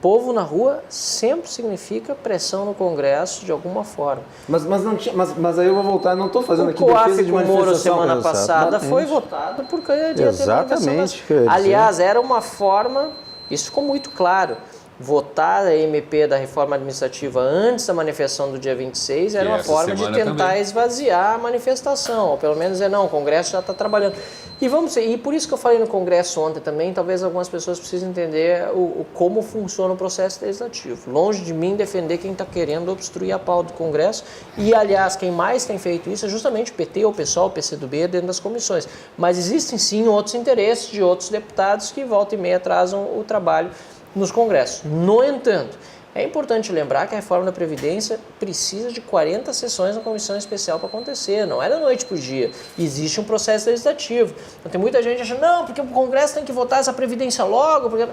B: povo na rua sempre significa pressão no Congresso de alguma forma.
A: Mas aí eu vou voltar, não estou fazendo aqui defesa de manifestação.
B: O Moro semana passada foi votado porque ia ter
D: Exatamente.
B: Aliás, era uma forma, isso ficou muito claro, votar a MP da reforma administrativa antes da manifestação do dia 26 era uma forma de tentar esvaziar a manifestação, ou pelo menos não, o Congresso já está trabalhando. E por isso que eu falei no Congresso ontem também, talvez algumas pessoas precisem entender como funciona o processo legislativo. Longe de mim defender quem está querendo obstruir a pauta do Congresso, e aliás, quem mais tem feito isso é justamente o PT, o PSOL, o PCdoB dentro das comissões. Mas existem sim outros interesses de outros deputados que volta e meia atrasam o trabalho nos congressos. No entanto, é importante lembrar que a reforma da Previdência precisa de 40 sessões na comissão especial para acontecer, não é da noite para o dia. Existe um processo legislativo. Então, tem muita gente achando, não, porque o Congresso tem que votar essa Previdência logo. Porque...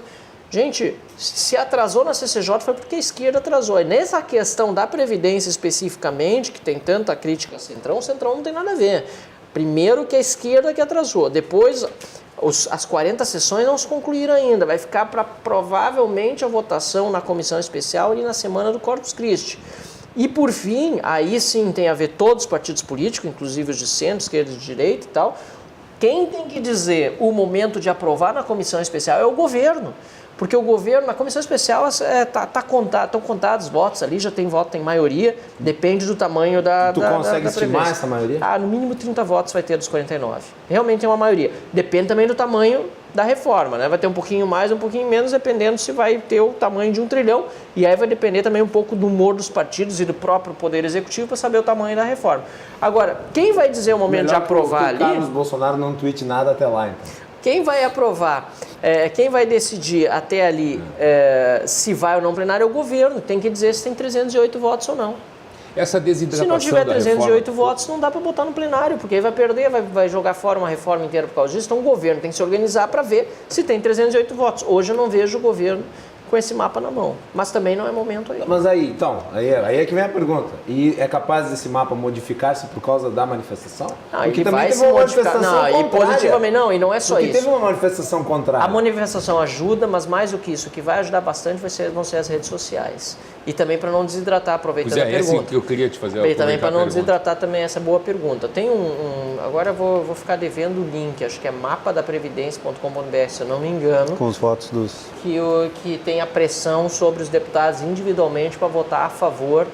B: Gente, se atrasou na CCJ foi porque a esquerda atrasou. E nessa questão da Previdência especificamente, que tem tanta crítica ao Centrão, o Centrão não tem nada a ver. Primeiro que a esquerda que atrasou, depois... As 40 sessões não se concluíram ainda, vai ficar para provavelmente a votação na comissão especial ali na semana do Corpus Christi. E por fim, aí sim tem a ver todos os partidos políticos, inclusive os de centro, esquerda e direita e tal, quem tem que dizer o momento de aprovar na comissão especial é o governo. Porque o governo, na comissão especial, estão contados os votos ali, já tem voto, tem maioria, depende do tamanho da
A: Tu consegue estimar essa maioria?
B: No mínimo 30 votos vai ter dos 49. Realmente é uma maioria. Depende também do tamanho da reforma, né? Vai ter um pouquinho mais, um pouquinho menos, dependendo se vai ter o tamanho de 1 trilhão. E aí vai depender também um pouco do humor dos partidos e do próprio Poder Executivo para saber o tamanho da reforma. Agora, quem vai dizer o momento de aprovar ali...
A: Carlos Bolsonaro não tweete nada até lá, então.
B: Quem vai aprovar, quem vai decidir até ali se vai ou não plenário é o governo. Tem que dizer se tem 308 votos ou não.
E: Essa desidratação
B: se não tiver
E: da
B: 308
E: reforma...
B: votos, não dá para botar no plenário, porque aí vai perder, vai jogar fora uma reforma inteira por causa disso. Então o governo tem que se organizar para ver se tem 308 votos. Hoje eu não vejo o governo com esse mapa na mão, mas também não é momento aí.
A: Mas aí, então, aí é que vem a pergunta. E é capaz desse mapa modificar-se por causa da manifestação?
B: Não, ele vai se modificar. Não, e positivamente não, e não é só isso.
A: Porque teve uma manifestação contrária.
B: A manifestação ajuda, mas mais do que isso, o que vai ajudar bastante vão ser as redes sociais. E também para não desidratar, aproveitando a pergunta.
E: Esse que eu queria te fazer.
B: E também para não desidratar também essa boa pergunta. Tem agora eu vou ficar devendo o link, acho que é mapadaprevidência.com.br, se eu não me engano.
D: Com os votos dos...
B: Que tem a pressão sobre os deputados individualmente para votar a favor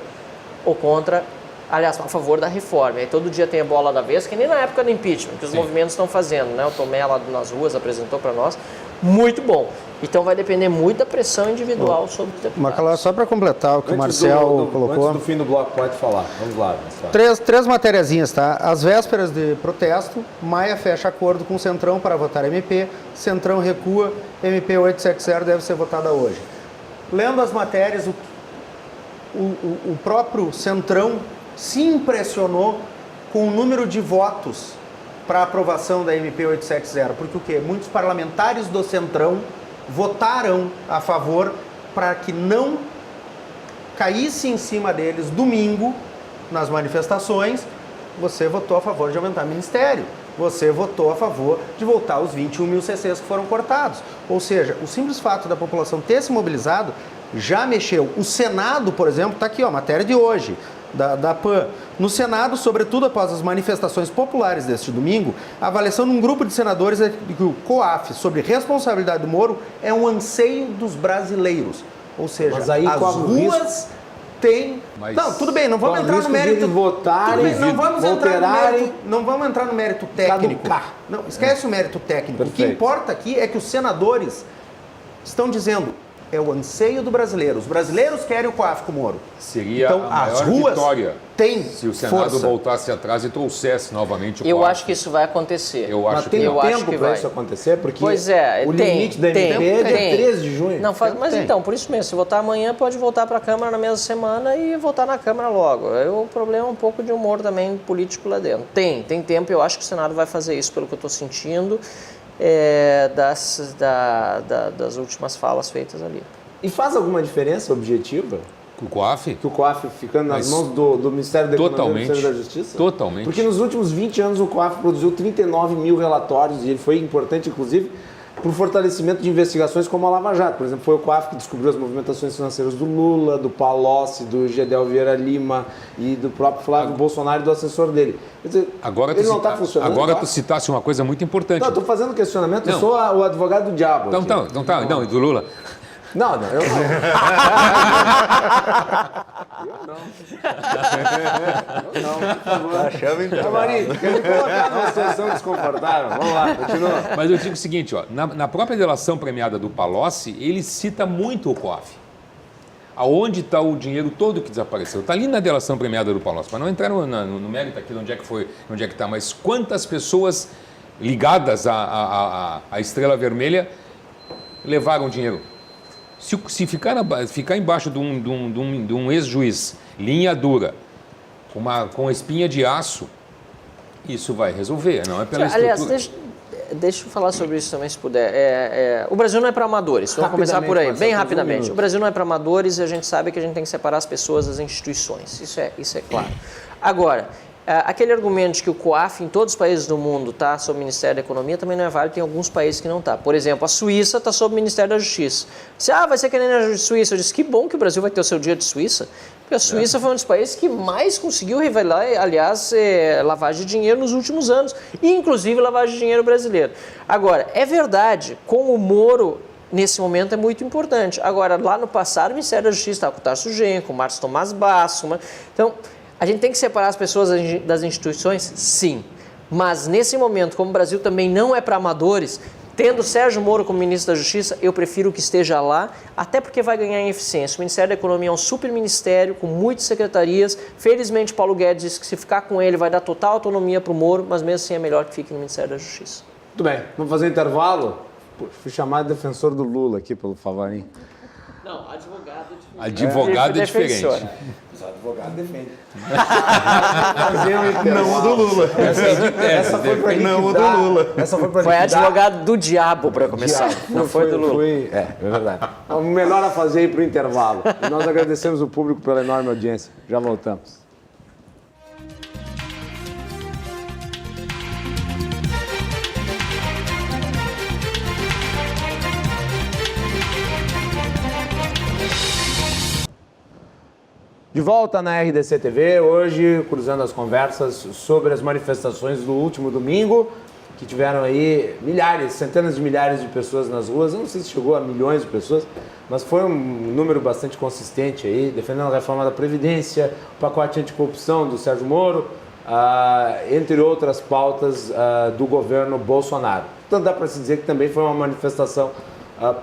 B: ou contra, aliás, a favor da reforma. Aí todo dia tem a bola da vez, que nem na época do impeachment, que os movimentos estão fazendo, né? O Tomé lá nas ruas apresentou para nós. Muito bom. Então vai depender muito da pressão individual sobre os deputados.
D: Macalá, só para completar o que o Marcel colocou...
A: Antes do fim do bloco, pode falar. Vamos lá, Marcel.
D: Três matériazinhas, tá? Às vésperas de protesto, Maia fecha acordo com o Centrão para votar MP, Centrão recua, MP 870 deve ser votada hoje. Lendo as matérias, o próprio Centrão se impressionou com o número de votos para a aprovação da MP 870. Porque o quê? Muitos parlamentares do Centrão votaram a favor para que não caísse em cima deles domingo, nas manifestações. Você votou a favor de aumentar o ministério. Você votou a favor de voltar os 21 mil CCs que foram cortados. Ou seja, o simples fato da população ter se mobilizado já mexeu. O Senado, por exemplo, está aqui, ó, matéria de hoje, da PAN. No Senado, sobretudo após as manifestações populares deste domingo, a avaliação de um grupo de senadores é que o COAF sobre responsabilidade do Moro é um anseio dos brasileiros. Ou seja,
A: Mas aí,
D: as ruas têm...
E: Mas
D: Não, tudo bem, não vamos entrar no mérito...
A: votarem,
D: Tudo bem, não vamos entrar no mérito técnico.
A: Caducar.
D: Não, esquece o mérito técnico.
A: Perfeito.
D: O que importa aqui é que os senadores estão dizendo é o anseio do brasileiro. Os brasileiros querem o COAF com o Moro.
E: Seria
D: Então,
E: a maior
D: as ruas
E: vitória
D: têm
E: se o Senado
D: força.
E: voltasse atrás e trouxesse novamente o
B: Eu
E: COAF.
B: acho que isso vai acontecer.
E: Eu
A: Mas
E: acho
A: tem
E: que
B: eu acho
A: tempo
B: que
A: para
B: vai.
A: isso acontecer? Porque
B: Pois é,
A: o
B: tem,
A: limite da
B: tem,
A: MP é dia
B: tem.
A: 13 de junho.
B: Não, mas
D: Tem.
B: então, por isso mesmo, se votar amanhã, pode voltar para a Câmara na mesma semana e votar na Câmara logo. O problema é um pouco de humor também político lá dentro. Tem tempo, eu acho que o Senado vai fazer isso, pelo que eu estou sentindo, das últimas falas feitas ali.
A: E faz alguma diferença objetiva
E: o COAF?
A: que o COAF ficando nas
E: Mas
A: mãos do Ministério da Economia e do
E: totalmente.
A: Ministério da Justiça?
E: Totalmente.
A: Porque nos últimos 20 anos o COAF produziu 39 mil relatórios e ele foi importante, inclusive, para o fortalecimento de investigações como a Lava Jato. Por exemplo, foi o COAF que descobriu as movimentações financeiras do Lula, do Palocci, do Gedel Vieira Lima e do próprio Flávio Bolsonaro e do assessor dele. Quer dizer,
E: Agora
A: ele
E: tu
A: não está
E: cita-
A: funcionando.
E: Agora
A: tá?
E: tu citasse uma coisa muito importante.
A: Não, estou fazendo questionamento, eu
E: Não.
A: sou o advogado do diabo. aqui.
E: Não, e do Lula?
A: Não, eu não. Eu não, por favor. Marinho, quer me colocar numa situação desconfortável? Vamos lá, continua.
E: Mas eu digo o seguinte, ó, na própria delação premiada do Palocci, ele cita muito o COAF. Aonde está o dinheiro todo que desapareceu? Está ali na delação premiada do Palocci. Para não entrar no mérito aqui de onde é que foi, onde é que está, mas quantas pessoas ligadas à Estrela Vermelha levaram dinheiro? Se ficar embaixo de um ex-juiz, linha dura, com espinha de aço, isso vai resolver, não é pela estrutura.
B: Aliás, deixa eu falar sobre isso também, se puder. O Brasil não é para amadores, vamos começar por aí,
A: Marcelo,
B: bem
A: temos um
B: rapidamente.
A: minuto.
B: O Brasil não é para amadores e a gente sabe que a gente tem que separar as pessoas das instituições, isso é claro. Agora, aquele argumento de que o COAF em todos os países do mundo está sob o Ministério da Economia também não é válido, tem alguns países que não está. Por exemplo, a Suíça está sob o Ministério da Justiça. Você, vai ser que nem na Suíça. Eu disse, que bom que o Brasil vai ter o seu dia de Suíça, porque a Suíça foi um dos países que mais conseguiu revelar, aliás, lavagem de dinheiro nos últimos anos, inclusive lavagem de dinheiro brasileiro. Agora, é verdade, com o Moro, nesse momento é muito importante. Agora, lá no passado, o Ministério da Justiça estava com o Tarso Genro, com o Márcio Tomás Basso, então... A gente tem que separar as pessoas das instituições? Sim. Mas nesse momento, como o Brasil também não é para amadores, tendo Sérgio Moro como ministro da Justiça, eu prefiro que esteja lá, até porque vai ganhar em eficiência. O Ministério da Economia é um super ministério, com muitas secretarias. Felizmente, Paulo Guedes disse que se ficar com ele vai dar total autonomia para o Moro, mas mesmo assim é melhor que fique no Ministério da Justiça.
A: Muito bem, vamos fazer um intervalo? Fui chamado de defensor do Lula aqui pelo Favarinho.
B: Não, advogado
E: Advogado é diferente.
A: Advogado defende.
C: Não o do Lula.
A: Essa foi pra
C: Não o do Lula.
A: Essa foi pra
B: Foi
A: liquidar.
B: advogado do diabo para começar,
A: Diabo.
B: não foi do Lula.
A: É verdade. O melhor a fazer é ir para o intervalo. E nós agradecemos o público pela enorme audiência. Já voltamos. De volta na RDC TV, hoje cruzando as conversas sobre as manifestações do último domingo, que tiveram aí milhares, centenas de milhares de pessoas nas ruas. Eu não sei se chegou a milhões de pessoas, mas foi um número bastante consistente aí, defendendo a reforma da Previdência, o pacote anticorrupção do Sérgio Moro, entre outras pautas do governo Bolsonaro. Então dá para se dizer que também foi uma manifestação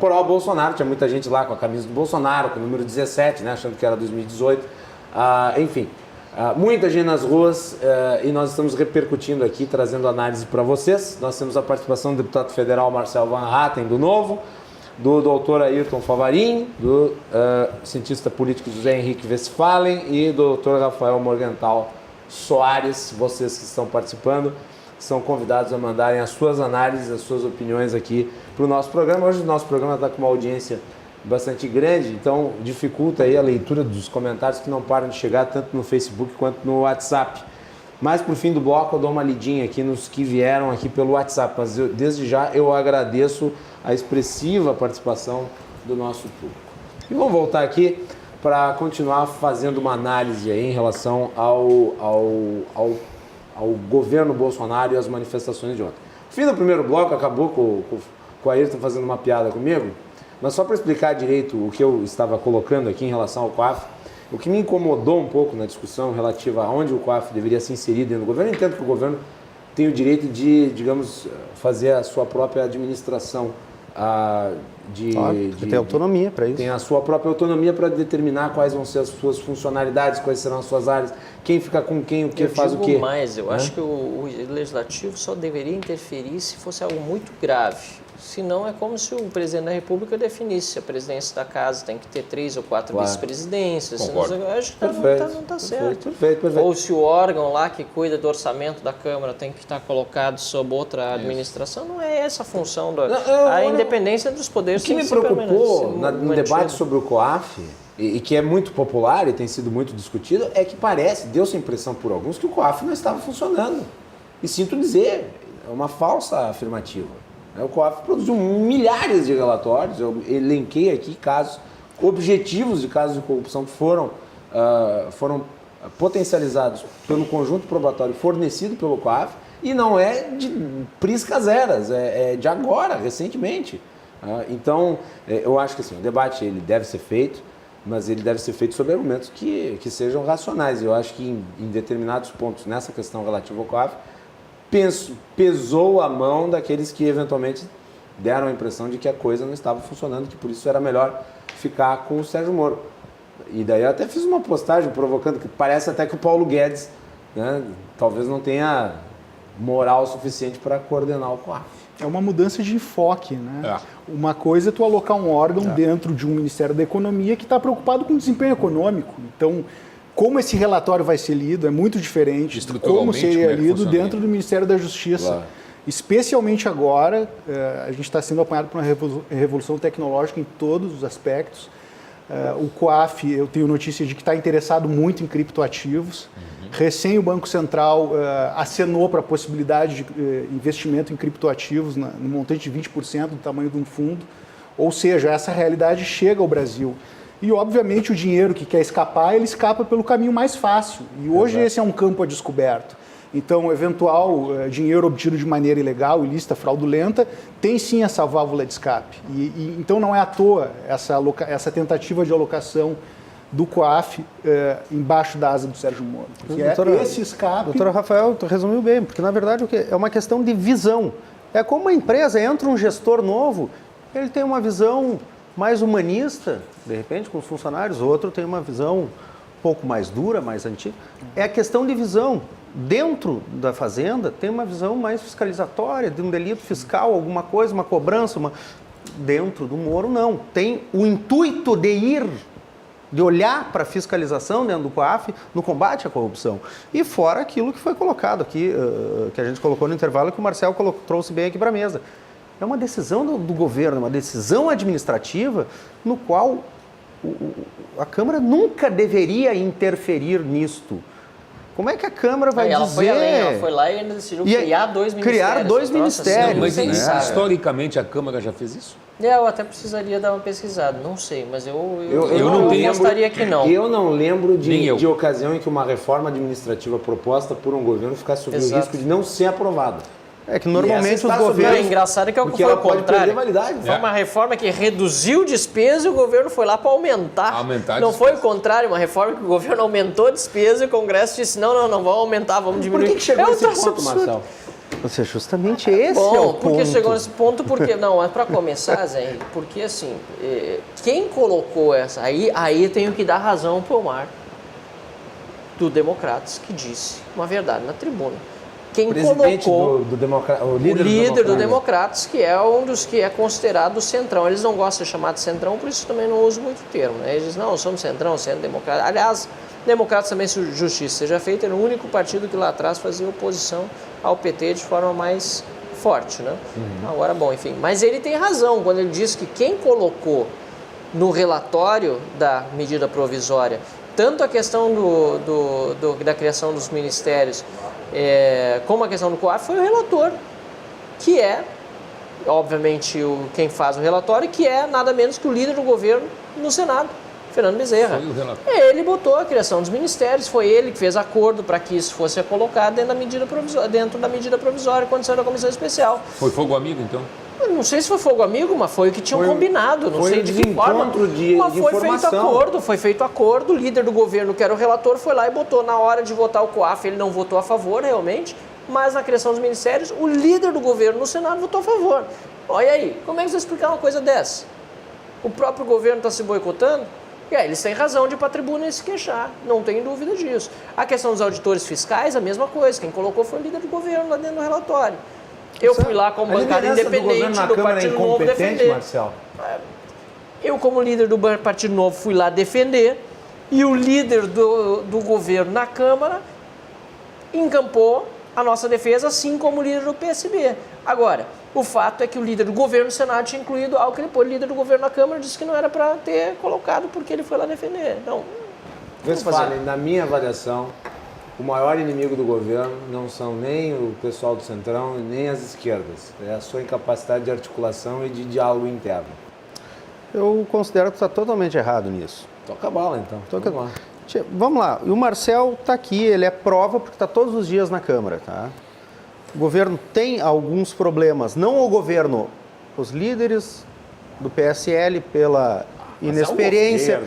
A: pró-Bolsonaro. Tinha muita gente lá com a camisa do Bolsonaro, com o número 17, né, achando que era 2018. Enfim, muita gente nas ruas e nós estamos repercutindo aqui, trazendo análise para vocês. Nós temos a participação do deputado federal Marcelo Van Hatten, do Novo, do doutor Ayrton Favarin, do cientista político José Henrique Westphalen e do doutor Rafael Morgenthau Soares. Vocês que estão participando são convidados a mandarem as suas análises, as suas opiniões aqui para o nosso programa. Hoje o nosso programa está com uma audiência bastante grande, então dificulta aí a leitura dos comentários que não param de chegar tanto no Facebook quanto no WhatsApp. Mas para o fim do bloco eu dou uma lidinha aqui nos que vieram aqui pelo WhatsApp, mas desde já eu agradeço a expressiva participação do nosso público. E vamos voltar aqui para continuar fazendo uma análise aí em relação ao governo Bolsonaro e as manifestações de ontem. O fim do primeiro bloco acabou com o Ayrton fazendo uma piada comigo, mas só para explicar direito o que eu estava colocando aqui em relação ao COAF, o que me incomodou um pouco na discussão relativa a onde o COAF deveria se inserir dentro do governo. Eu entendo que o governo tem o direito de, digamos, fazer a sua própria administração,
D: tem autonomia para isso.
A: Tem a sua própria autonomia para determinar quais vão ser as suas funcionalidades, quais serão as suas áreas, quem fica com quem, o que faz o quê.
B: Eu acho que o Legislativo só deveria interferir se fosse algo muito grave. Senão é como se o presidente da República definisse se a presidência da casa tem que ter 3 ou 4 vice-presidências. Eu acho que não está certo.
A: Perfeito.
B: Ou se o órgão lá que cuida do orçamento da Câmara tem que estar colocado sob outra administração. Não é essa a função a independência dos poderes.
A: O que me preocupou no debate sobre o COAF, e que é muito popular e tem sido muito discutido, é que deu-se a impressão por alguns que o COAF não estava funcionando. E sinto dizer, é uma falsa afirmativa. O COAF produziu milhares de relatórios, eu elenquei aqui casos objetivos de casos de corrupção que foram potencializados pelo conjunto probatório fornecido pelo COAF, e não é de priscas eras, é de agora, recentemente. Então, eu acho que assim, o debate ele deve ser feito, mas ele deve ser feito sobre argumentos que sejam racionais. Eu acho que em determinados pontos, nessa questão relativa ao COAF, pesou a mão daqueles que eventualmente deram a impressão de que a coisa não estava funcionando, que por isso era melhor ficar com o Sérgio Moro. E daí eu até fiz uma postagem provocando, que parece até que o Paulo Guedes, né, talvez não tenha moral suficiente para coordenar o COAF.
C: É uma mudança de enfoque, né? Uma coisa é tu alocar um órgão dentro de um Ministério da Economia que está preocupado com o desempenho econômico. Então, como esse relatório vai ser lido é muito diferente de como seria lido dentro do Ministério da Justiça. Claro. Especialmente agora, a gente está sendo apanhado por uma revolução tecnológica em todos os aspectos. O COAF, eu tenho notícia de que está interessado muito em criptoativos. Recém o Banco Central acenou para a possibilidade de investimento em criptoativos no montante de 20% do tamanho de um fundo. Ou seja, essa realidade chega ao Brasil. E, obviamente, o dinheiro que quer escapar, ele escapa pelo caminho mais fácil. E hoje esse é um campo a descoberto. Então, o eventual dinheiro obtido de maneira ilegal, ilícita, fraudulenta, tem sim essa válvula de escape. Então, não é à toa essa tentativa de alocação do COAF embaixo da asa do Sérgio Moro. Esse escape...
D: Doutora Rafael, tu resumiu bem, porque, na verdade, é uma questão de visão. É como uma empresa, entra um gestor novo, ele tem uma visão mais humanista, de repente, com os funcionários, o outro tem uma visão um pouco mais dura, mais antiga. É a questão de visão. Dentro da Fazenda, tem uma visão mais fiscalizatória, de um delito fiscal, alguma coisa, uma cobrança. Dentro do Moro, não. Tem o intuito de olhar para a fiscalização dentro do COAF no combate à corrupção. E fora aquilo que foi colocado aqui, que a gente colocou no intervalo, que o Marcel trouxe bem aqui para a mesa. É uma decisão do governo, uma decisão administrativa no qual a Câmara nunca deveria interferir nisto. Como é que a Câmara vai dizer...
B: Ela foi lá e ainda decidiu criar 2 ministérios.
D: Criar 2 ministérios.
E: Mas historicamente a Câmara já fez isso?
B: Eu até precisaria dar uma pesquisada, não sei, mas eu
E: não
B: gostaria que não.
A: Eu não lembro de ocasião em que uma reforma administrativa proposta por um governo ficasse sob o risco de não ser aprovada.
D: É que normalmente os governos...
B: O engraçado é que
A: porque ela pode perder validade.
B: Foi uma reforma que reduziu despesa e o governo foi lá para aumentar. Não foi o contrário, uma reforma que o governo aumentou a despesa e o Congresso disse não, vamos aumentar, vamos diminuir.
A: Por que chegou esse ponto, Marcel?
D: Ou seja, justamente esse é o ponto.
B: Porque chegou nesse ponto, porque... Não, é para começar, Zé, porque assim, quem colocou essa... Aí tenho que dar razão para o Omar, do Democratas, que disse uma verdade na tribuna. quem
A: Presidente
B: colocou
A: o
B: o líder do
A: Democratas.
B: Democratas, que é um dos que é considerado o centrão. Eles não gostam de ser chamado de centrão, por isso também não uso muito o termo. Né? Eles dizem, não, somos centrão, centro democrata. Aliás, Democratas também, se justiça seja feita, era o único partido que lá atrás fazia oposição ao PT de forma mais forte. Né? Agora, bom, enfim. Mas ele tem razão quando ele diz que quem colocou no relatório da medida provisória tanto a questão da criação dos ministérios como a questão do COAF foi o relator, que é, obviamente, quem faz o relatório, que é nada menos que o líder do governo no Senado, Fernando Bezerra.
E: Foi o relator.
B: Ele botou a criação dos ministérios, foi ele que fez acordo para que isso fosse colocado dentro da medida provisória quando saiu da comissão especial.
E: Foi fogo amigo, então?
B: Eu não sei se foi fogo amigo, mas foi o que tinham combinado, não
A: foi
B: sei de que forma. Mas
A: de
B: foi feito
A: informação.
B: foi feito acordo, o líder do governo, que era o relator, foi lá e botou na hora de votar o COAF, ele não votou a favor realmente, mas na criação dos ministérios, o líder do governo no Senado votou a favor. Olha aí, como é que você explicar uma coisa dessa? O próprio governo está se boicotando? E aí eles têm razão de ir para a tribuna e se queixar, não tem dúvida disso. A questão dos auditores fiscais, a mesma coisa, quem colocou foi o líder do governo lá dentro do relatório. Eu fui lá como bancada independente do Partido Novo defender.
A: Marcel.
B: Eu, como líder do Partido Novo, fui lá defender e o líder do governo na Câmara encampou a nossa defesa, assim como o líder do PSB. Agora, o fato é que o líder do governo no Senado tinha incluído algo que ele pôs, o líder do governo na Câmara disse que não era para ter colocado porque ele foi lá defender. Então,
A: Westphalen, na minha avaliação, o maior inimigo do governo não são nem o pessoal do Centrão, nem as esquerdas. É a sua incapacidade de articulação e de diálogo interno.
D: Eu considero que está totalmente errado nisso.
A: Toca a bola, então.
D: Vamos lá. E o Marcel está aqui, ele é prova porque está todos os dias na Câmara. Tá? O governo tem alguns problemas. Não o governo, os líderes do PSL pela inexperiência.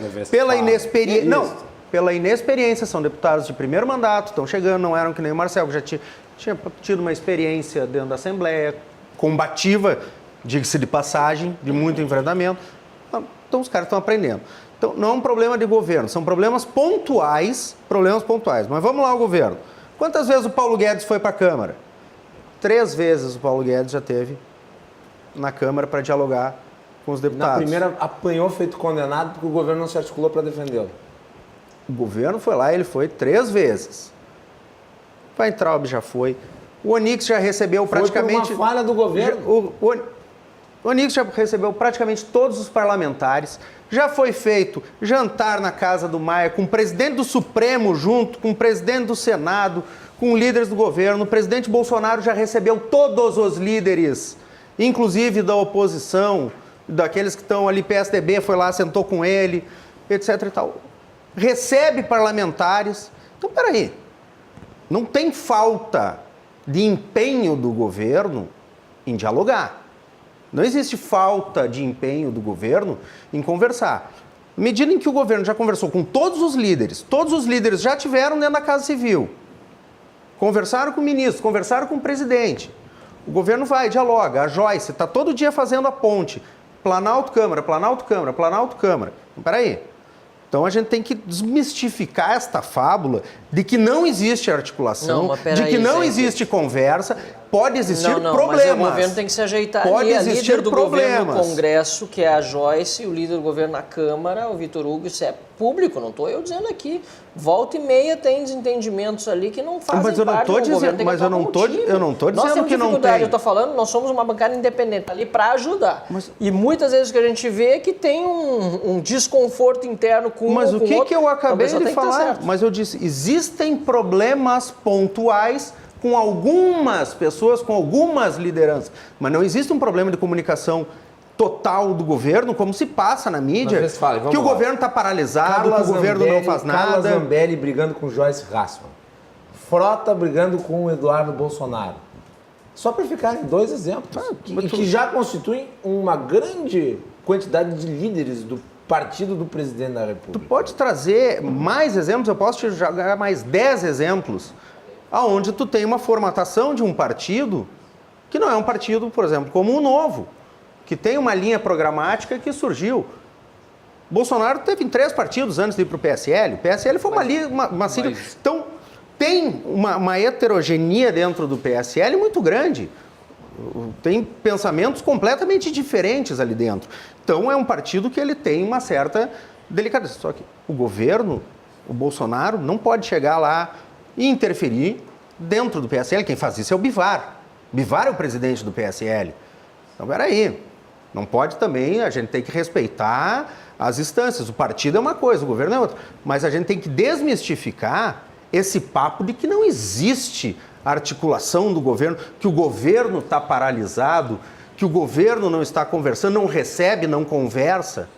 D: Pela inexperiência, são deputados de primeiro mandato, estão chegando, não eram que nem o Marcel, que já tinha tido uma experiência dentro da Assembleia, combativa, diga-se de passagem, de muito enfrentamento. Então os caras estão aprendendo. Então não é um problema de governo, são problemas pontuais. Mas vamos lá, o governo. Quantas vezes o Paulo Guedes foi para a Câmara? 3 vezes o Paulo Guedes já teve na Câmara para dialogar com os deputados.
A: Na primeira apanhou feito condenado porque o governo não se articulou para defendê-lo.
D: O governo foi lá, ele foi 3 vezes. O Weintraub já foi. O Onix já recebeu praticamente...
A: Foi por uma falha do governo.
D: O Onix já recebeu praticamente todos os parlamentares. Já foi feito jantar na casa do Maia com o presidente do Supremo junto, com o presidente do Senado, com líderes do governo. O presidente Bolsonaro já recebeu todos os líderes, inclusive da oposição, daqueles que estão ali, PSDB foi lá, sentou com ele, etc e tal. Recebe parlamentares. Então, peraí, não tem falta de empenho do governo em dialogar. Não existe falta de empenho do governo em conversar. À medida em que o governo já conversou com todos os líderes já tiveram dentro da Casa Civil, conversaram com o ministro, conversaram com o presidente, o governo vai, dialoga, a Joyce está todo dia fazendo a ponte, Planalto-Câmara, Planalto-Câmara, Planalto-Câmara. Peraí. Então a gente tem que desmistificar esta fábula de que não existe articulação, de que não existe conversa. Pode existir problemas.
B: Mas o governo tem que se ajeitar.
D: Pode
B: ali.
D: existir
B: A líder do
D: problemas.
B: governo no Congresso, que é a Joyce, e o líder do governo na Câmara, o Vitor Hugo, isso é público, não estou eu dizendo aqui. Volta e meia tem desentendimentos ali que não fazem parte do governo.
D: Mas eu não estou dizendo que não tem.
B: Eu estou falando, nós somos uma bancada independente ali para ajudar. E muitas vezes o que a gente vê é que tem um desconforto interno com
D: Mas
B: um
D: o
B: com
D: que
B: outro.
D: que eu acabei
B: Então,
D: de falar? Mas eu disse, existem problemas pontuais com algumas pessoas, com algumas lideranças, mas não existe um problema de comunicação total do governo, como se passa na mídia, que o governo está paralisado, que o governo não faz nada.
A: Carla Zambelli brigando com Joyce Hasselmann. Frota brigando com o Eduardo Bolsonaro. Só para ficar em 2 exemplos, que já constituem uma grande quantidade de líderes do partido do presidente da República.
D: Tu pode trazer mais exemplos, eu posso te jogar mais 10 exemplos, aonde tu tem uma formatação de um partido que não é um partido, por exemplo, como o Novo, que tem uma linha programática que surgiu. Bolsonaro teve em 3 partidos antes de ir para o PSL. O PSL foi uma sigla. Então, tem uma heterogeneia dentro do PSL muito grande. Tem pensamentos completamente diferentes ali dentro. Então, é um partido que ele tem uma certa delicadeza. Só que o governo, o Bolsonaro, não pode chegar lá e interferir dentro do PSL. Quem faz isso é o Bivar. Bivar é o presidente do PSL. Então, peraí. Não pode também, a gente tem que respeitar as instâncias. O partido é uma coisa, o governo é outra. Mas a gente tem que desmistificar esse papo de que não existe articulação do governo, que o governo está paralisado, que o governo não está conversando, não recebe, não conversa.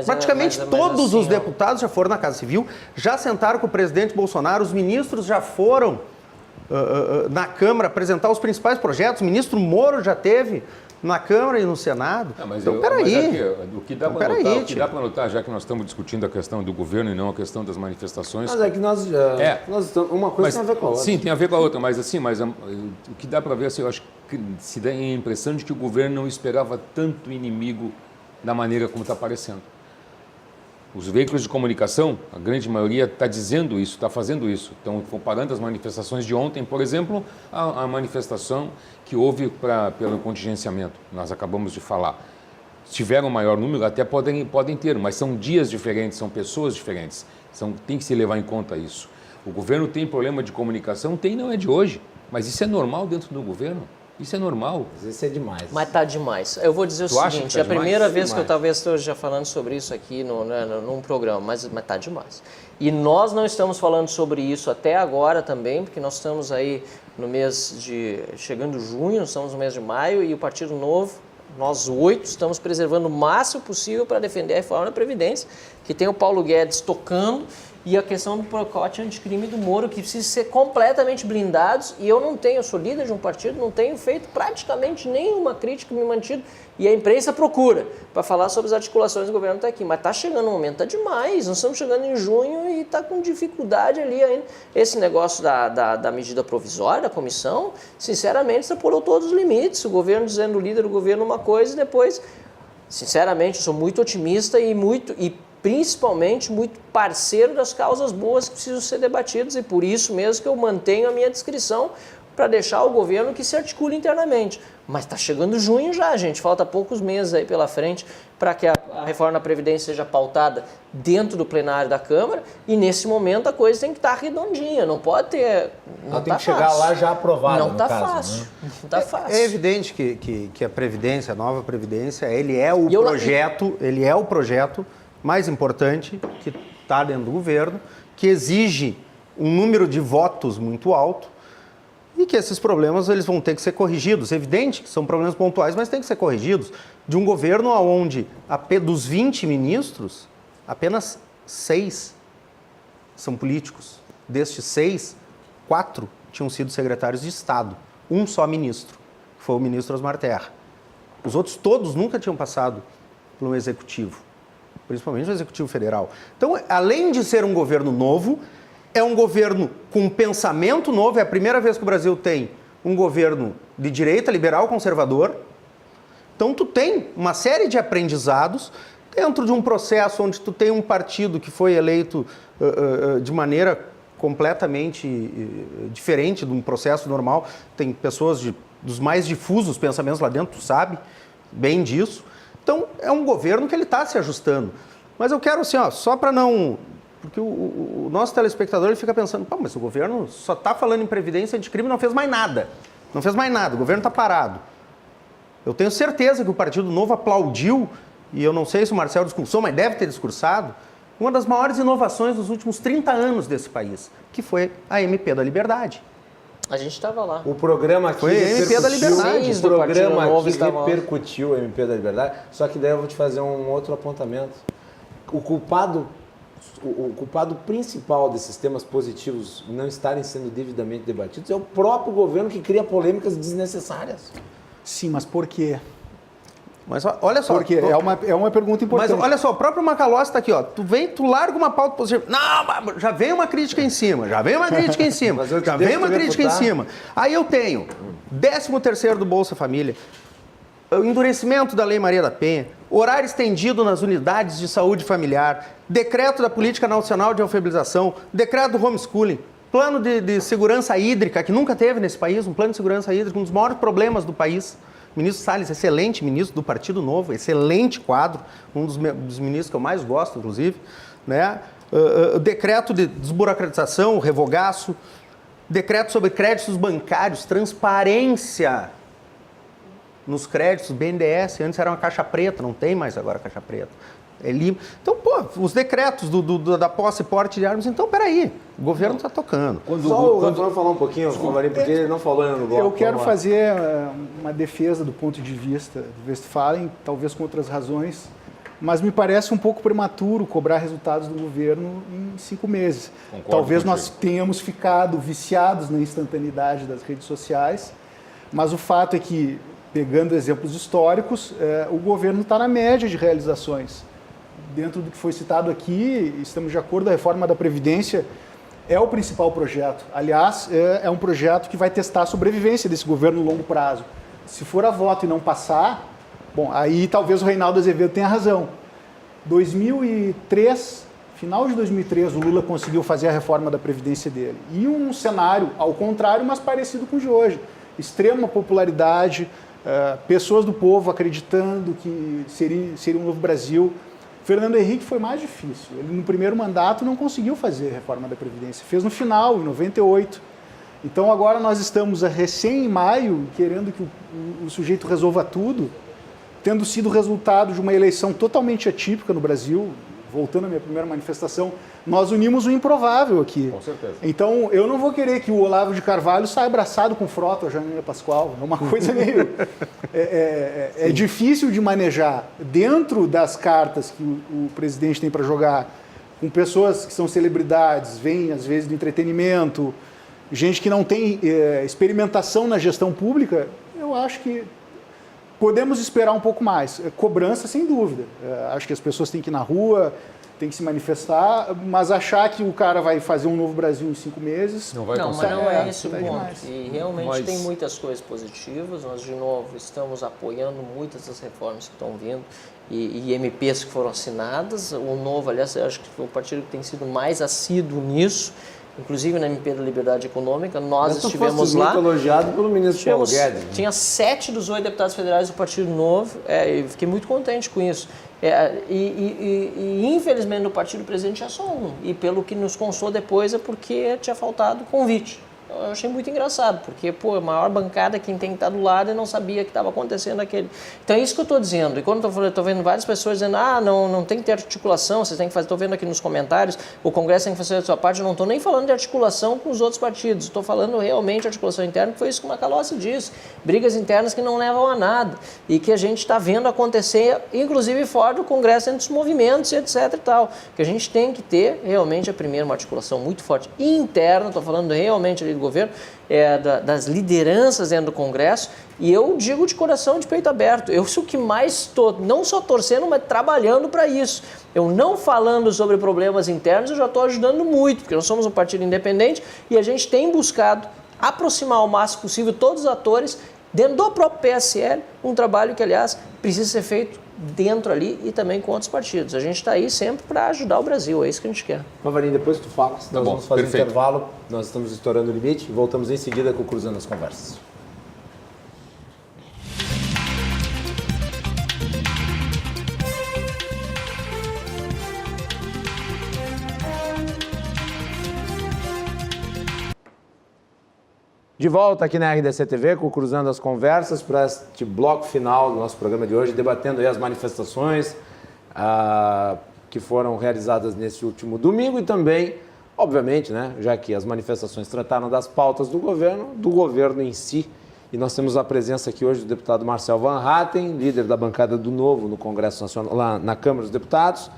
D: Praticamente todos
B: assim,
D: os deputados já foram na Casa Civil, já sentaram com o presidente Bolsonaro, os ministros já foram na Câmara apresentar os principais projetos, o ministro Moro já teve na Câmara e no Senado. Então, peraí.
E: O que dá para notar, já que nós estamos discutindo a questão do governo e não a questão das manifestações...
A: Mas é que nós estamos, uma coisa tem a ver com a outra.
E: Sim, tem a ver com a outra, mas assim, o que dá para ver, assim, eu acho que se dá a impressão de que o governo não esperava tanto inimigo da maneira como está aparecendo. Os veículos de comunicação, a grande maioria está dizendo isso, está fazendo isso. Então, comparando as manifestações de ontem, por exemplo, a manifestação que houve pelo contingenciamento, nós acabamos de falar. Se tiver um maior número, até podem ter, mas são dias diferentes, são pessoas diferentes. Tem que se levar em conta isso. O governo tem problema de comunicação? Tem, não é de hoje, mas isso é normal dentro do governo. Isso é normal.
A: Isso é demais.
B: Mas tá demais. Eu vou dizer o seguinte, é a primeira vez que eu talvez esteja falando sobre isso aqui num programa, mas tá demais. E nós não estamos falando sobre isso até agora também, porque nós estamos aí no mês chegando junho, nós estamos no mês de maio, e o Partido Novo, nós 8, estamos preservando o máximo possível para defender a reforma da Previdência, que tem o Paulo Guedes tocando, e a questão do pacote anticrime do Moro, que precisa ser completamente blindados, e eu sou líder de um partido, não tenho feito praticamente nenhuma crítica, me mantido, e a imprensa procura para falar sobre as articulações do governo está aqui, mas está chegando um momento, está demais, nós estamos chegando em junho e está com dificuldade ali ainda. Esse negócio da medida provisória, da comissão, sinceramente, extrapolou todos os limites, o governo dizendo, o líder do governo uma coisa, e depois, sinceramente, eu sou muito otimista e principalmente muito parceiro das causas boas que precisam ser debatidas, e por isso mesmo que eu mantenho a minha descrição para deixar o governo que se articule internamente. Mas está chegando junho já, gente, falta poucos meses aí pela frente para que a reforma da Previdência seja pautada dentro do plenário da Câmara, e nesse momento a coisa tem que estar redondinha, não pode ter...
A: Ela tem que chegar lá já aprovada,
B: não está fácil, né? Não está fácil.
D: É evidente que a Previdência, a nova Previdência, ele é o projeto mais importante que está dentro do governo, que exige um número de votos muito alto e que esses problemas eles vão ter que ser corrigidos. É evidente que são problemas pontuais, mas tem que ser corrigidos. De um governo onde dos 20 ministros, apenas 6 são políticos. Destes 6, 4 tinham sido secretários de Estado. Um só ministro, que foi o ministro Osmar Terra. Os outros todos nunca tinham passado por um executivo, principalmente o Executivo Federal. Então, além de ser um governo novo, é um governo com um pensamento novo. É a primeira vez que o Brasil tem um governo de direita, liberal, conservador. Então, tu tem uma série de aprendizados dentro de um processo onde tu tem um partido que foi eleito de maneira completamente diferente de um processo normal. Tem pessoas dos mais difusos pensamentos lá dentro, tu sabe bem disso. Então, é um governo que ele está se ajustando. Mas eu quero, assim, só para não... Porque o nosso telespectador ele fica pensando, pô, mas o governo só está falando em previdência anticrime e não fez mais nada. Não fez mais nada, o governo está parado. Eu tenho certeza que o Partido Novo aplaudiu, e eu não sei se o Marcelo discursou, mas deve ter discursado, uma das maiores inovações dos últimos 30 anos desse país, que foi a MP da Liberdade.
B: A gente estava lá.
A: O programa aqui
D: foi a MP da Liberdade.
A: O programa aqui repercutiu a MP da Liberdade, só que daí eu vou te fazer um outro apontamento. O culpado principal desses temas positivos não estarem sendo devidamente debatidos é o próprio governo que cria polêmicas desnecessárias.
C: Sim, mas por quê?
D: Mas olha só.
C: Porque é uma pergunta importante.
D: Mas olha só, o próprio Macalossi está aqui, ó. Tu larga uma pauta positiva. Não, já vem uma crítica em cima, já vem uma crítica em cima, já vem uma crítica em cima. Aí eu tenho 13º do Bolsa Família, o endurecimento da Lei Maria da Penha, horário estendido nas unidades de saúde familiar, decreto da Política Nacional de Alfabetização, decreto do homeschooling. plano de segurança hídrica, que nunca teve nesse país, um plano de segurança hídrica, um dos maiores problemas do país. O ministro Salles, excelente ministro do Partido Novo, excelente quadro, um dos ministros que eu mais gosto, inclusive, né? O decreto de desburocratização, o revogaço, decreto sobre créditos bancários, transparência nos créditos, BNDES, antes era uma caixa preta, não tem mais agora caixa preta. Então, os decretos da posse e porte de armas, então, peraí, o governo está tocando.
A: Só o Rafael falar um pouquinho, Favarin, porque ele não falou ainda no bloco.
C: Eu quero fazer uma defesa do ponto de vista do Westphalen, talvez com outras razões, mas me parece um pouco prematuro cobrar resultados do governo em 5 meses.
E: Concordo
C: Talvez
E: contigo.
C: nós tenhamos ficado viciados na instantaneidade das redes sociais, mas o fato é que, pegando exemplos históricos, o governo está na média de realizações. Dentro do que foi citado aqui, estamos de acordo, a reforma da Previdência é o principal projeto. Aliás, é um projeto que vai testar a sobrevivência desse governo no longo prazo. Se for a voto e não passar, bom, aí talvez o Reinaldo Azevedo tenha razão. 2003, final de 2003, o Lula conseguiu fazer a reforma da Previdência dele. E um cenário ao contrário, mas parecido com o de hoje. Extrema popularidade, pessoas do povo acreditando que seria um novo Brasil. Fernando Henrique foi mais difícil. Ele, no primeiro mandato, não conseguiu fazer a reforma da Previdência. Fez no final, em 98. Então, agora nós estamos recém em maio, querendo que o sujeito resolva tudo, tendo sido resultado de uma eleição totalmente atípica no Brasil. Voltando à minha primeira manifestação, nós unimos o improvável aqui.
E: Com certeza.
C: Então, eu não vou querer que o Olavo de Carvalho saia abraçado com Frota ou Janaína Pascoal. É uma coisa meio... É difícil de manejar. Dentro das cartas que o presidente tem para jogar, com pessoas que são celebridades, vêm às vezes do entretenimento, gente que não tem experimentação na gestão pública, eu acho que podemos esperar um pouco mais. Cobrança, sem dúvida. Acho que as pessoas têm que ir na rua, têm que se manifestar, mas achar que o cara vai fazer um novo Brasil em 5 meses...
E: Não vai
B: Não,
E: conseguir.
B: mas não é esse o
C: tá
B: ponto.
C: demais.
B: E realmente
E: Mas-
B: tem muitas coisas positivas. Nós, de novo, estamos apoiando muitas das reformas que estão vindo e MPs que foram assinadas. O Novo, aliás, eu acho que foi o partido que tem sido mais assíduo nisso, inclusive na MP da Liberdade Econômica. Nós
A: Mas tu
B: estivemos
A: fostes
B: lá.
A: muito elogiado pelo ministro Paulo Guedes.
B: Tinha 7 dos 8 deputados federais do Partido Novo, e fiquei muito contente com isso. Infelizmente no partido presidente tinha só um, e pelo que nos constou depois é porque tinha faltado convite. Eu achei muito engraçado, porque, a maior bancada, quem tem que estar do lado, e não sabia que estava acontecendo aquele. Então é isso que eu estou dizendo. E quando eu estou vendo várias pessoas dizendo, não tem que ter articulação, vocês têm que fazer, estou vendo aqui nos comentários, o Congresso tem que fazer a sua parte, eu não estou nem falando de articulação com os outros partidos, estou falando realmente de articulação interna, que foi isso que o Macalossi disse. Brigas internas que não levam a nada, e que a gente está vendo acontecer, inclusive fora do Congresso, entre os movimentos, etc e tal. Que a gente tem que ter, realmente, primeiro, uma articulação muito forte interna, estou falando realmente ali do governo, das lideranças dentro do Congresso, e eu digo de coração, de peito aberto, eu sou o que mais estou, não só torcendo, mas trabalhando para isso. Eu não falando sobre problemas internos, eu já estou ajudando muito, porque nós somos um partido independente e a gente tem buscado aproximar o máximo possível todos os atores dentro do próprio PSL, um trabalho que, aliás, precisa ser feito dentro ali e também com outros partidos. A gente está aí sempre para ajudar o Brasil, é isso que a gente quer.
A: Favarin, depois tu fala, nós
E: bom,
A: vamos fazer
E: perfeito.
A: um intervalo, nós estamos estourando o limite e voltamos em seguida com o Cruzando as Conversas. De volta aqui na RDC TV com o Cruzando as Conversas para este bloco final do nosso programa de hoje, debatendo aí as manifestações que foram realizadas nesse último domingo e também, obviamente, né, já que as manifestações trataram das pautas do governo em si. E nós temos a presença aqui hoje do deputado Marcel Van Hatten, líder da bancada do Novo no Congresso Nacional, lá na Câmara dos Deputados,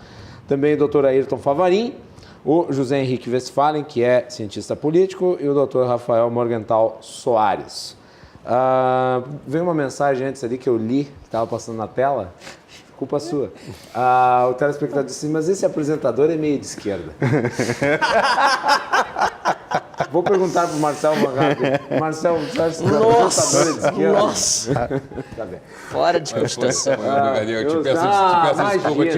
A: também o Dr. Ayrton Favarin, o José Henrique Westphalen, que é cientista político, e o Dr. Rafael Morgenthau Soares. Veio uma mensagem antes ali que eu li, que estava passando na tela, culpa sua. O telespectador disse, mas esse apresentador é meio de esquerda. Vou perguntar pro Marcelo Van Marcelo, você acha que é apresentador de esquerda?
B: Nossa!
A: Tá bem.
B: Fora de discussão.
E: Eu te peço desculpa, eu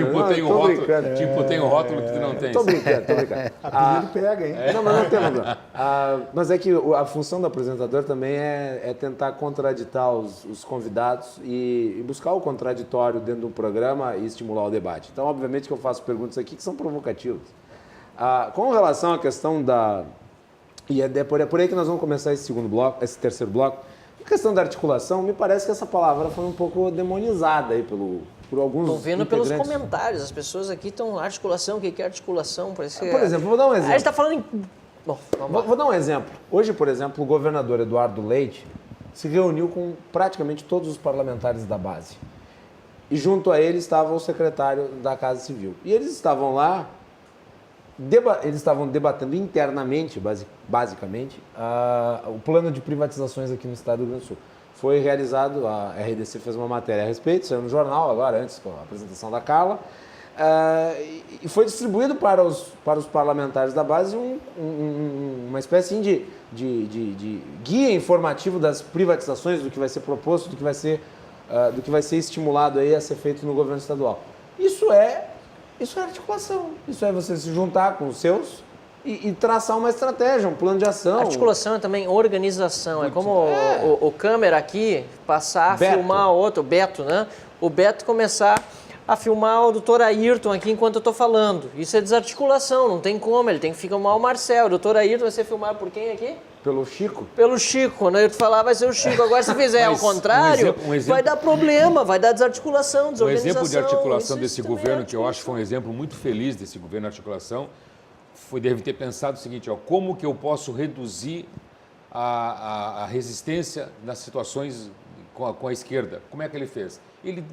E: te imputei um rótulo que tu não tens.
A: Tô brincando.
C: Apelido pega, hein?
A: Não, mas não tem problema. Mas é que a função do apresentador também é tentar contraditar os convidados e buscar o contraditório dentro do programa e estimular o debate. Então, obviamente que eu faço perguntas aqui que são provocativas. Com relação à questão da... E é por aí que nós vamos começar esse terceiro bloco. A questão da articulação, me parece que essa palavra foi um pouco demonizada aí por alguns
B: Estou vendo
A: integrantes.
B: pelos comentários, as pessoas aqui estão articulação, o que é articulação? Parece que...
A: Por exemplo, vou dar um
B: A
A: exemplo.
B: gente está falando em... Bom, vamos lá.
A: Vou dar um exemplo. Hoje, por exemplo, o governador Eduardo Leite se reuniu com praticamente todos os parlamentares da base. E junto a ele estava o secretário da Casa Civil. E eles estavam lá, eles estavam debatendo internamente, basicamente, o plano de privatizações aqui no estado do Rio Grande do Sul. Foi realizado, a RDC fez uma matéria a respeito, saiu no jornal agora, antes com a apresentação da Carla, e foi distribuído para os parlamentares da base uma espécie de guia informativo das privatizações, do que vai ser proposto, do que vai ser estimulado aí a ser feito no governo estadual. Isso é articulação, isso é você se juntar com os seus e traçar uma estratégia, um plano de ação.
B: Articulação é também organização, é como o câmera aqui passar a
A: Beto.
B: filmar outro, o Beto, né? O Beto começar a filmar o doutor Ayrton aqui enquanto eu estou falando. Isso é desarticulação, não tem como, ele tem que filmar o Marcel. O doutor Ayrton vai ser filmado por quem aqui?
A: Pelo Chico?
B: Pelo Chico. Quando eu falar, vai ser o Chico. Agora, se fizer ao contrário, vai dar problema, vai dar desarticulação,
E: Um
B: desorganização.
E: exemplo de articulação
B: Isso
E: desse
B: também
E: governo,
B: é
E: que eu acho que foi um exemplo muito feliz desse governo de articulação, deve ter pensado o seguinte, como que eu posso reduzir a resistência nas situações com a esquerda? Como é que ele fez? Ele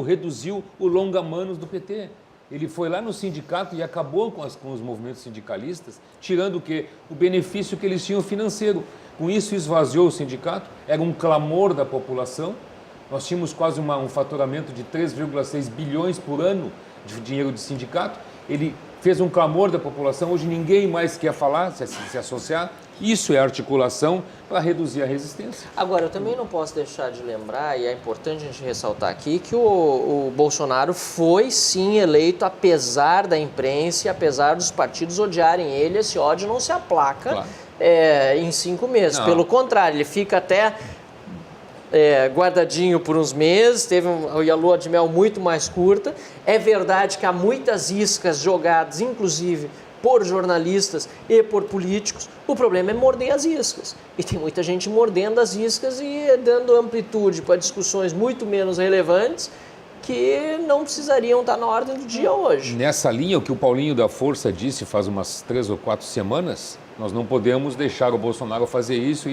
E: reduziu o longa-manos do PT. Ele foi lá no sindicato e acabou com os movimentos sindicalistas, tirando o quê? O benefício que eles tinham financeiro. Com isso, esvaziou o sindicato, era um clamor da população. Nós tínhamos quase um faturamento de 3,6 bilhões por ano de dinheiro de sindicato. Ele fez um clamor da população, hoje ninguém mais quer falar, se associar. Isso é articulação para reduzir a resistência.
B: Agora, eu também não posso deixar de lembrar, e é importante a gente ressaltar aqui, que o Bolsonaro foi sim eleito apesar da imprensa e apesar dos partidos odiarem ele, esse ódio não se aplaca
E: Claro.
B: Em 5 meses.
E: Não.
B: Pelo contrário, ele fica até guardadinho por uns meses, teve a lua de mel muito mais curta. É verdade que há muitas iscas jogadas, inclusive por jornalistas e por políticos. O problema é morder as iscas. E tem muita gente mordendo as iscas e dando amplitude para discussões muito menos relevantes que não precisariam estar na ordem do dia hoje.
E: Nessa linha, o que o Paulinho da Força disse faz umas 3 ou 4 semanas, nós não podemos deixar o Bolsonaro fazer isso,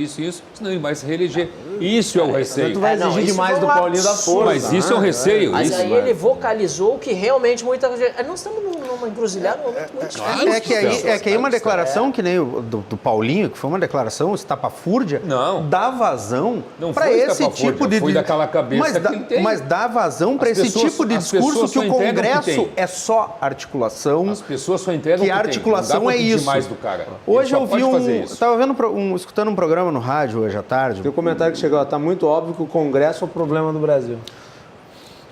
E: senão ele vai se reeleger. Isso é o receio.
A: Tu vai exigir
B: isso
A: demais
B: foi
A: do
B: um
A: Paulinho da
B: absurdo.
A: Força.
E: Mas isso é um receio.
B: Mas
E: isso,
B: aí ele vocalizou o que realmente muita gente... Nós estamos numa encruzilhada muito difícil.
D: É que aí uma declaração que nem o do Paulinho, que foi uma declaração estapafúrdia,
E: Não.
D: dá vazão
E: Não
D: para
E: foi
D: esse
E: estapafúrdia,
D: tipo de...
E: foi daquela cabeça que ele tem.
D: Mas dá vazão para
E: As
D: esse
E: pessoas-
D: tipo de
E: as
D: discurso
E: pessoas
D: que
E: só
D: o
E: entregam o que
D: Congresso
E: tem.
D: é só articulação.
E: As pessoas só entregam
D: Que
E: o
D: a
E: que tem.
D: articulação
E: Não dá pra
D: é
E: pedir
D: isso.
E: mais do cara.
D: Hoje
E: Ele só
D: eu vi
E: pode fazer isso.
D: Estava escutando um programa no rádio hoje à tarde.
A: Tem um comentário que chegou, tá muito óbvio que o Congresso é o problema do Brasil.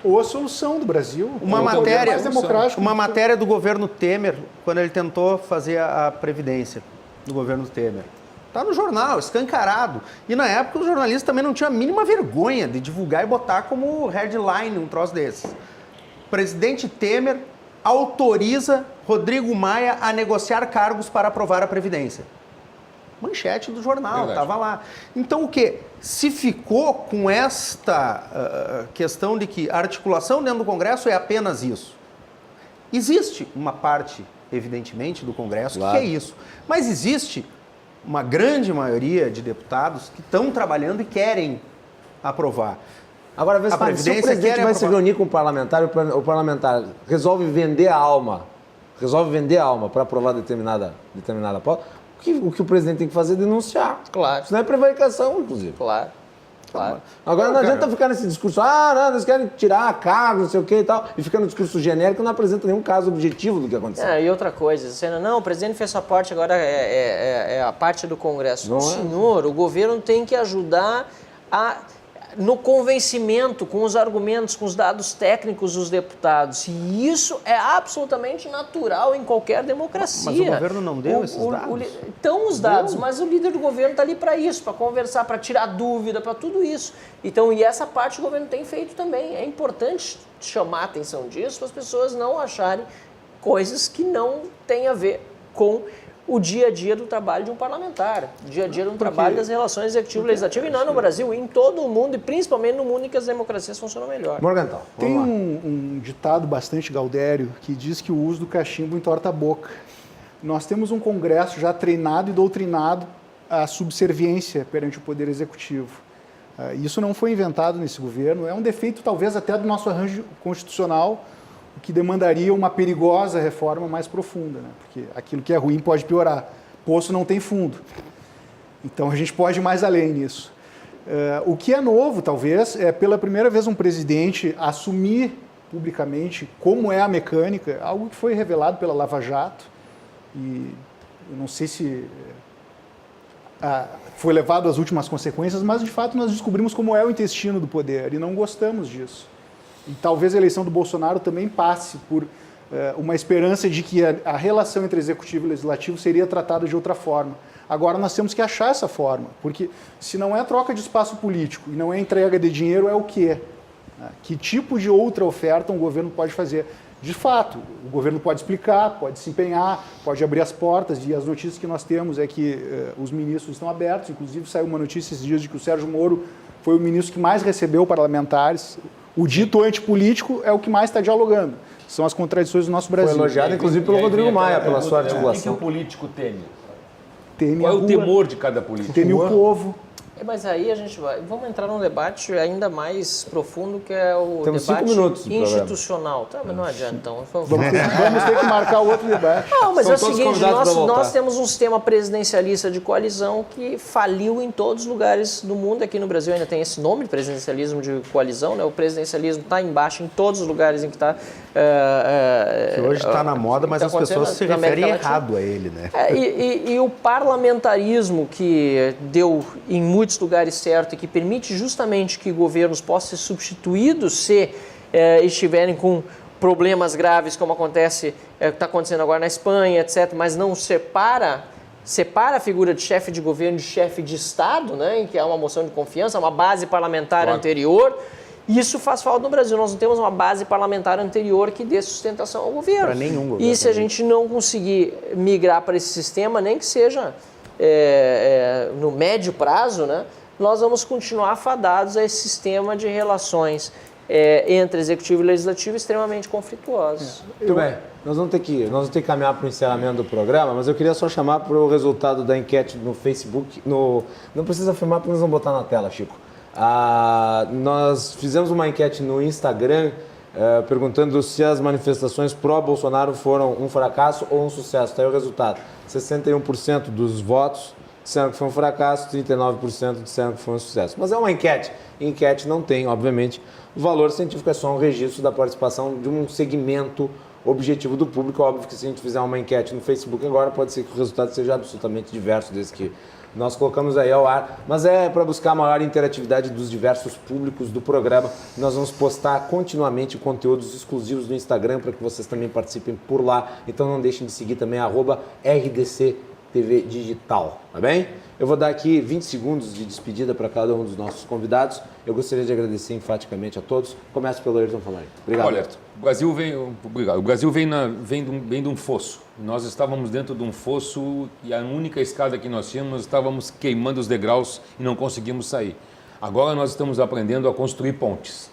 C: Ou a solução do Brasil.
D: Uma
C: o poder
D: matéria,
C: mais democrático.
D: uma matéria do governo Temer, quando ele tentou fazer a Previdência do governo Temer. Está no jornal, escancarado. E na época os jornalistas também não tinham a mínima vergonha de divulgar e botar como headline um troço desses. Presidente Temer autoriza Rodrigo Maia a negociar cargos para aprovar a Previdência. Manchete do jornal,
E: Verdade.
D: estava lá. Então o quê? Se ficou com esta questão de que a articulação dentro do Congresso é apenas isso. Existe uma parte, evidentemente, do Congresso
A: Claro.
D: que é isso. Mas existe uma grande maioria de deputados que estão trabalhando e querem aprovar.
A: Agora,
D: A
A: se o
D: Previdência
A: presidente
D: quer
A: vai se
D: aprovar.
A: reunir com o parlamentar, o parlamentar resolve vender a alma para aprovar determinada pauta, o que o presidente tem que fazer é denunciar.
B: Claro.
A: Isso não é prevaricação, inclusive.
B: Claro. Claro.
A: Agora não adianta ficar nesse discurso, não, eles querem tirar cargo, não sei o que e tal, e fica no discurso genérico, não apresenta nenhum caso objetivo do que aconteceu.
B: E outra coisa, dizendo, não, o presidente fez sua parte, agora é a parte do Congresso.
A: Não é?
B: Senhor, o governo tem que ajudar no convencimento, com os argumentos, com os dados técnicos dos deputados. E isso é absolutamente natural em qualquer democracia.
D: Mas o governo não deu esses dados?
B: Estão os dados, mas o líder do governo está ali para isso, para conversar, para tirar dúvida, para tudo isso. Então, e essa parte o governo tem feito também. É importante chamar a atenção disso, para as pessoas não acharem coisas que não têm a ver com o dia a dia do trabalho de um parlamentar, o dia a dia do trabalho das relações executivo-legislativo, e não no Brasil, em todo o mundo, e principalmente no mundo em que as democracias funcionam melhor.
A: Morgenthau,
C: Tem um ditado bastante gaudério que diz que o uso do cachimbo entorta a boca. Nós temos um Congresso já treinado e doutrinado à subserviência perante o Poder Executivo. Isso não foi inventado nesse governo, é um defeito talvez até do nosso arranjo constitucional, o que demandaria uma perigosa reforma mais profunda, né? Porque aquilo que é ruim pode piorar. Poço não tem fundo. Então a gente pode ir mais além nisso. O que é novo, talvez, é pela primeira vez um presidente assumir publicamente como é a mecânica, algo que foi revelado pela Lava Jato, e eu não sei se foi levado às últimas consequências, mas de fato nós descobrimos como é o intestino do poder e não gostamos disso. E talvez a eleição do Bolsonaro também passe por uma esperança de que a relação entre executivo e legislativo seria tratada de outra forma. Agora nós temos que achar essa forma, porque se não é troca de espaço político e não é entrega de dinheiro, é o quê? Que tipo de outra oferta um governo pode fazer? De fato, o governo pode explicar, pode se empenhar, pode abrir as portas, e as notícias que nós temos é que os ministros estão abertos. Inclusive saiu uma notícia esses dias de que o Sérgio Moro foi o ministro que mais recebeu parlamentares. O dito antipolítico é o que mais está dialogando. São as contradições do nosso Brasil.
A: Foi elogiado, inclusive, pelo Rodrigo Maia, pela sua
E: O que
A: articulação.
E: o político teme?
C: Teme
E: Qual é
C: a
E: o
C: rua,
E: temor de cada político?
C: teme o povo.
B: Mas aí a gente vamos entrar num debate ainda mais profundo, que é o
A: Temos 5
B: debate
A: minutos de programa.
B: institucional. Tá, mas não adianta, então.
C: Vamos ter que marcar o outro debate.
B: Não, mas
A: São
B: é o
A: todos
B: seguinte,
A: convidados para voltar.
B: nós temos um sistema presidencialista de coalizão que faliu em todos os lugares do mundo. Aqui no Brasil ainda tem esse nome de presidencialismo de coalizão, né? O presidencialismo está embaixo em todos os lugares em que está...
F: que hoje está na moda, mas
B: tá
F: as pessoas se
B: na América
F: referem
B: Latina.
F: errado a ele, né?
B: E o parlamentarismo que deu em muitos lugares certo e que permite justamente que governos possam ser substituídos se estiverem com problemas graves, como acontece, está acontecendo agora na Espanha, etc., mas não separa a figura de chefe de governo de chefe de Estado, né, em que há uma moção de confiança, uma base parlamentar anterior. Isso faz falta no Brasil. Nós não temos uma base parlamentar anterior que dê sustentação ao governo.
F: Para nenhum governo.
B: E se a gente não conseguir migrar para esse sistema, nem que seja no médio prazo, né, nós vamos continuar fadados a esse sistema de relações entre executivo e legislativo extremamente conflituosos.
A: Muito bem. Nós vamos ter que caminhar para o encerramento do programa, mas eu queria só chamar para o resultado da enquete no Facebook. Não precisa filmar, porque nós vamos botar na tela, Chico. Nós fizemos uma enquete no Instagram perguntando se as manifestações pró-Bolsonaro foram um fracasso ou um sucesso. Está aí o resultado. 61% dos votos disseram que foi um fracasso, 39% disseram que foi um sucesso. Mas é uma enquete. Enquete não tem, obviamente, valor científico, é só um registro da participação de um segmento objetivo do público. Óbvio que se a gente fizer uma enquete no Facebook agora, pode ser que o resultado seja absolutamente diverso desse que nós colocamos aí ao ar, mas é para buscar maior interatividade dos diversos públicos do programa. Nós vamos postar continuamente conteúdos exclusivos no Instagram para que vocês também participem por lá. Então não deixem de seguir também @RDC TV Digital, tá bem? Eu vou dar aqui 20 segundos de despedida para cada um dos nossos convidados. Eu gostaria de agradecer enfaticamente a todos. Começo pelo Ayrton Falarin. Obrigado.
E: Olha, o Brasil vem de um fosso. Nós estávamos dentro de um fosso e a única escada que nós tínhamos, nós estávamos queimando os degraus e não conseguimos sair. Agora nós estamos aprendendo a construir pontes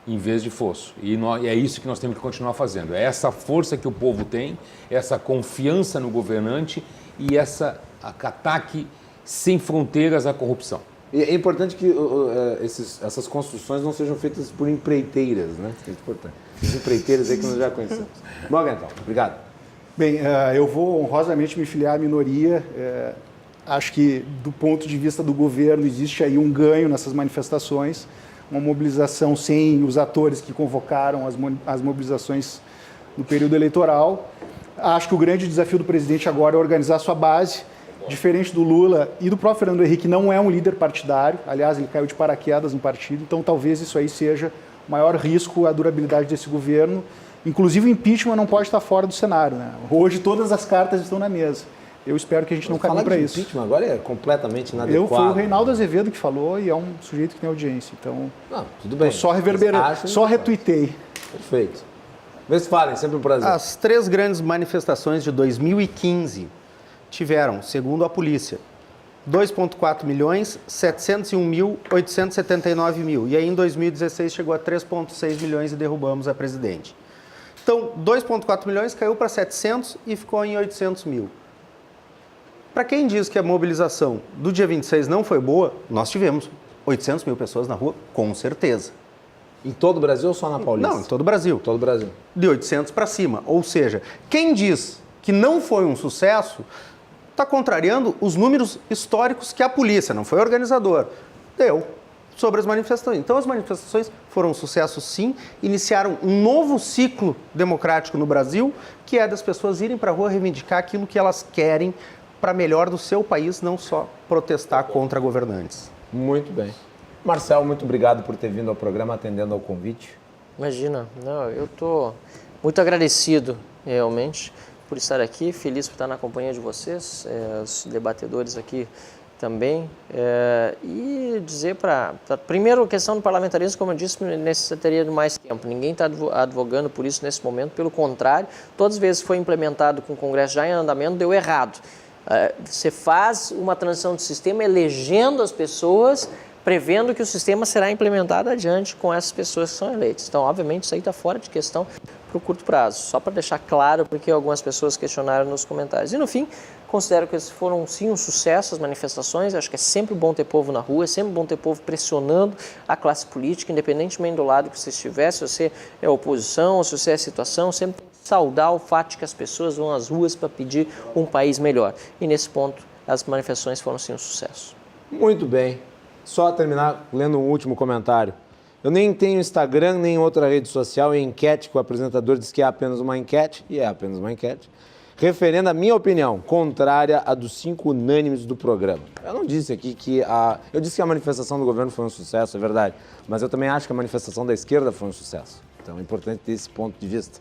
E: em vez de fosso. E é isso que nós temos que continuar fazendo. É essa força que o povo tem, essa confiança no governante e esse ataque sem fronteiras à corrupção.
A: E é importante que essas construções não sejam feitas por empreiteiras, né? É importante. As empreiteiras aí que nós já conhecemos. Bom, então, obrigado.
C: Bem, eu vou honrosamente me filiar à minoria. Acho que, do ponto de vista do governo, existe aí um ganho nessas manifestações, uma mobilização sem os atores que convocaram as mobilizações no período eleitoral. Acho que o grande desafio do presidente agora é organizar a sua base, diferente do Lula e do próprio Fernando Henrique, não é um líder partidário, aliás, ele caiu de paraquedas no partido, então talvez isso aí seja o maior risco à durabilidade desse governo. Inclusive o impeachment não pode estar fora do cenário, né? Hoje todas as cartas estão na mesa. Eu espero que a gente não caminhe para isso.
A: Impeachment agora é completamente inadequado.
C: Foi o Reinaldo Azevedo que falou e é um sujeito que tem audiência, então...
A: Não, tudo bem.
C: Só reverberando, só retuitei.
A: Perfeito. Vê se falem, sempre um prazer.
D: As 3 grandes manifestações de 2015 tiveram, segundo a polícia, 2,4 milhões, 701 mil, 879 mil. E aí em 2016 chegou a 3,6 milhões e derrubamos a presidente. Então, 2,4 milhões caiu para 700 e ficou em 800 mil. Para quem diz que a mobilização do dia 26 não foi boa, nós tivemos 800 mil pessoas na rua, com certeza.
A: Em todo o Brasil ou só na Paulista?
D: Não, em todo o Brasil.
A: Todo o Brasil.
D: De 800 para cima. Ou seja, quem diz que não foi um sucesso está contrariando os números históricos que a polícia, não foi o organizador, deu sobre as manifestações. Então as manifestações foram um sucesso sim, iniciaram um novo ciclo democrático no Brasil, que é das pessoas irem para a rua reivindicar aquilo que elas querem para melhor do seu país, não só protestar contra governantes.
A: Muito bem. Marcel, muito obrigado por ter vindo ao programa, atendendo ao convite.
B: Imagina, não, eu estou muito agradecido, realmente, por estar aqui, feliz por estar na companhia de vocês, os debatedores aqui também, e dizer primeiro, a questão do parlamentarismo, como eu disse, necessitaria de mais tempo. Ninguém está advogando por isso nesse momento, pelo contrário, todas as vezes que foi implementado com o Congresso já em andamento, deu errado. Você faz uma transição de sistema elegendo as pessoas, prevendo que o sistema será implementado adiante com essas pessoas que são eleitas. Então, obviamente, isso aí está fora de questão para o curto prazo. Só para deixar claro, porque algumas pessoas questionaram nos comentários. E, no fim, considero que foram, sim, um sucesso as manifestações. Acho que é sempre bom ter povo na rua, é sempre bom ter povo pressionando a classe política, independentemente do lado que você estiver, se você é oposição ou se você é situação, sempre saudar o fato de que as pessoas vão às ruas para pedir um país melhor. E, nesse ponto, as manifestações foram, sim, um sucesso.
A: Muito bem. Só terminar lendo um último comentário. Eu nem tenho Instagram, nem outra rede social e enquete, que o apresentador diz que é apenas uma enquete, e é apenas uma enquete, referendo a minha opinião, contrária à dos 5 unânimes do programa. Eu não disse aqui que eu disse que a manifestação do governo foi um sucesso, é verdade, mas eu também acho que a manifestação da esquerda foi um sucesso. Então é importante ter esse ponto de vista.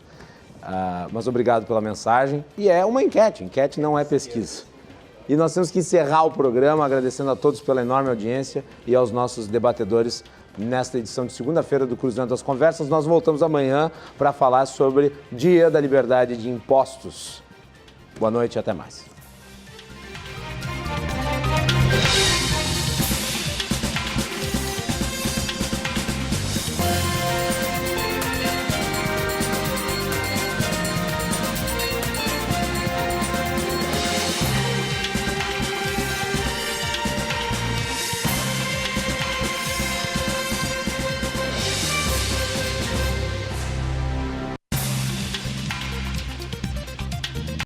A: Mas obrigado pela mensagem. E é uma enquete não é pesquisa. E nós temos que encerrar o programa agradecendo a todos pela enorme audiência e aos nossos debatedores nesta edição de segunda-feira do Cruzando as Conversas. Nós voltamos amanhã para falar sobre Dia da Liberdade de Impostos. Boa noite e até mais.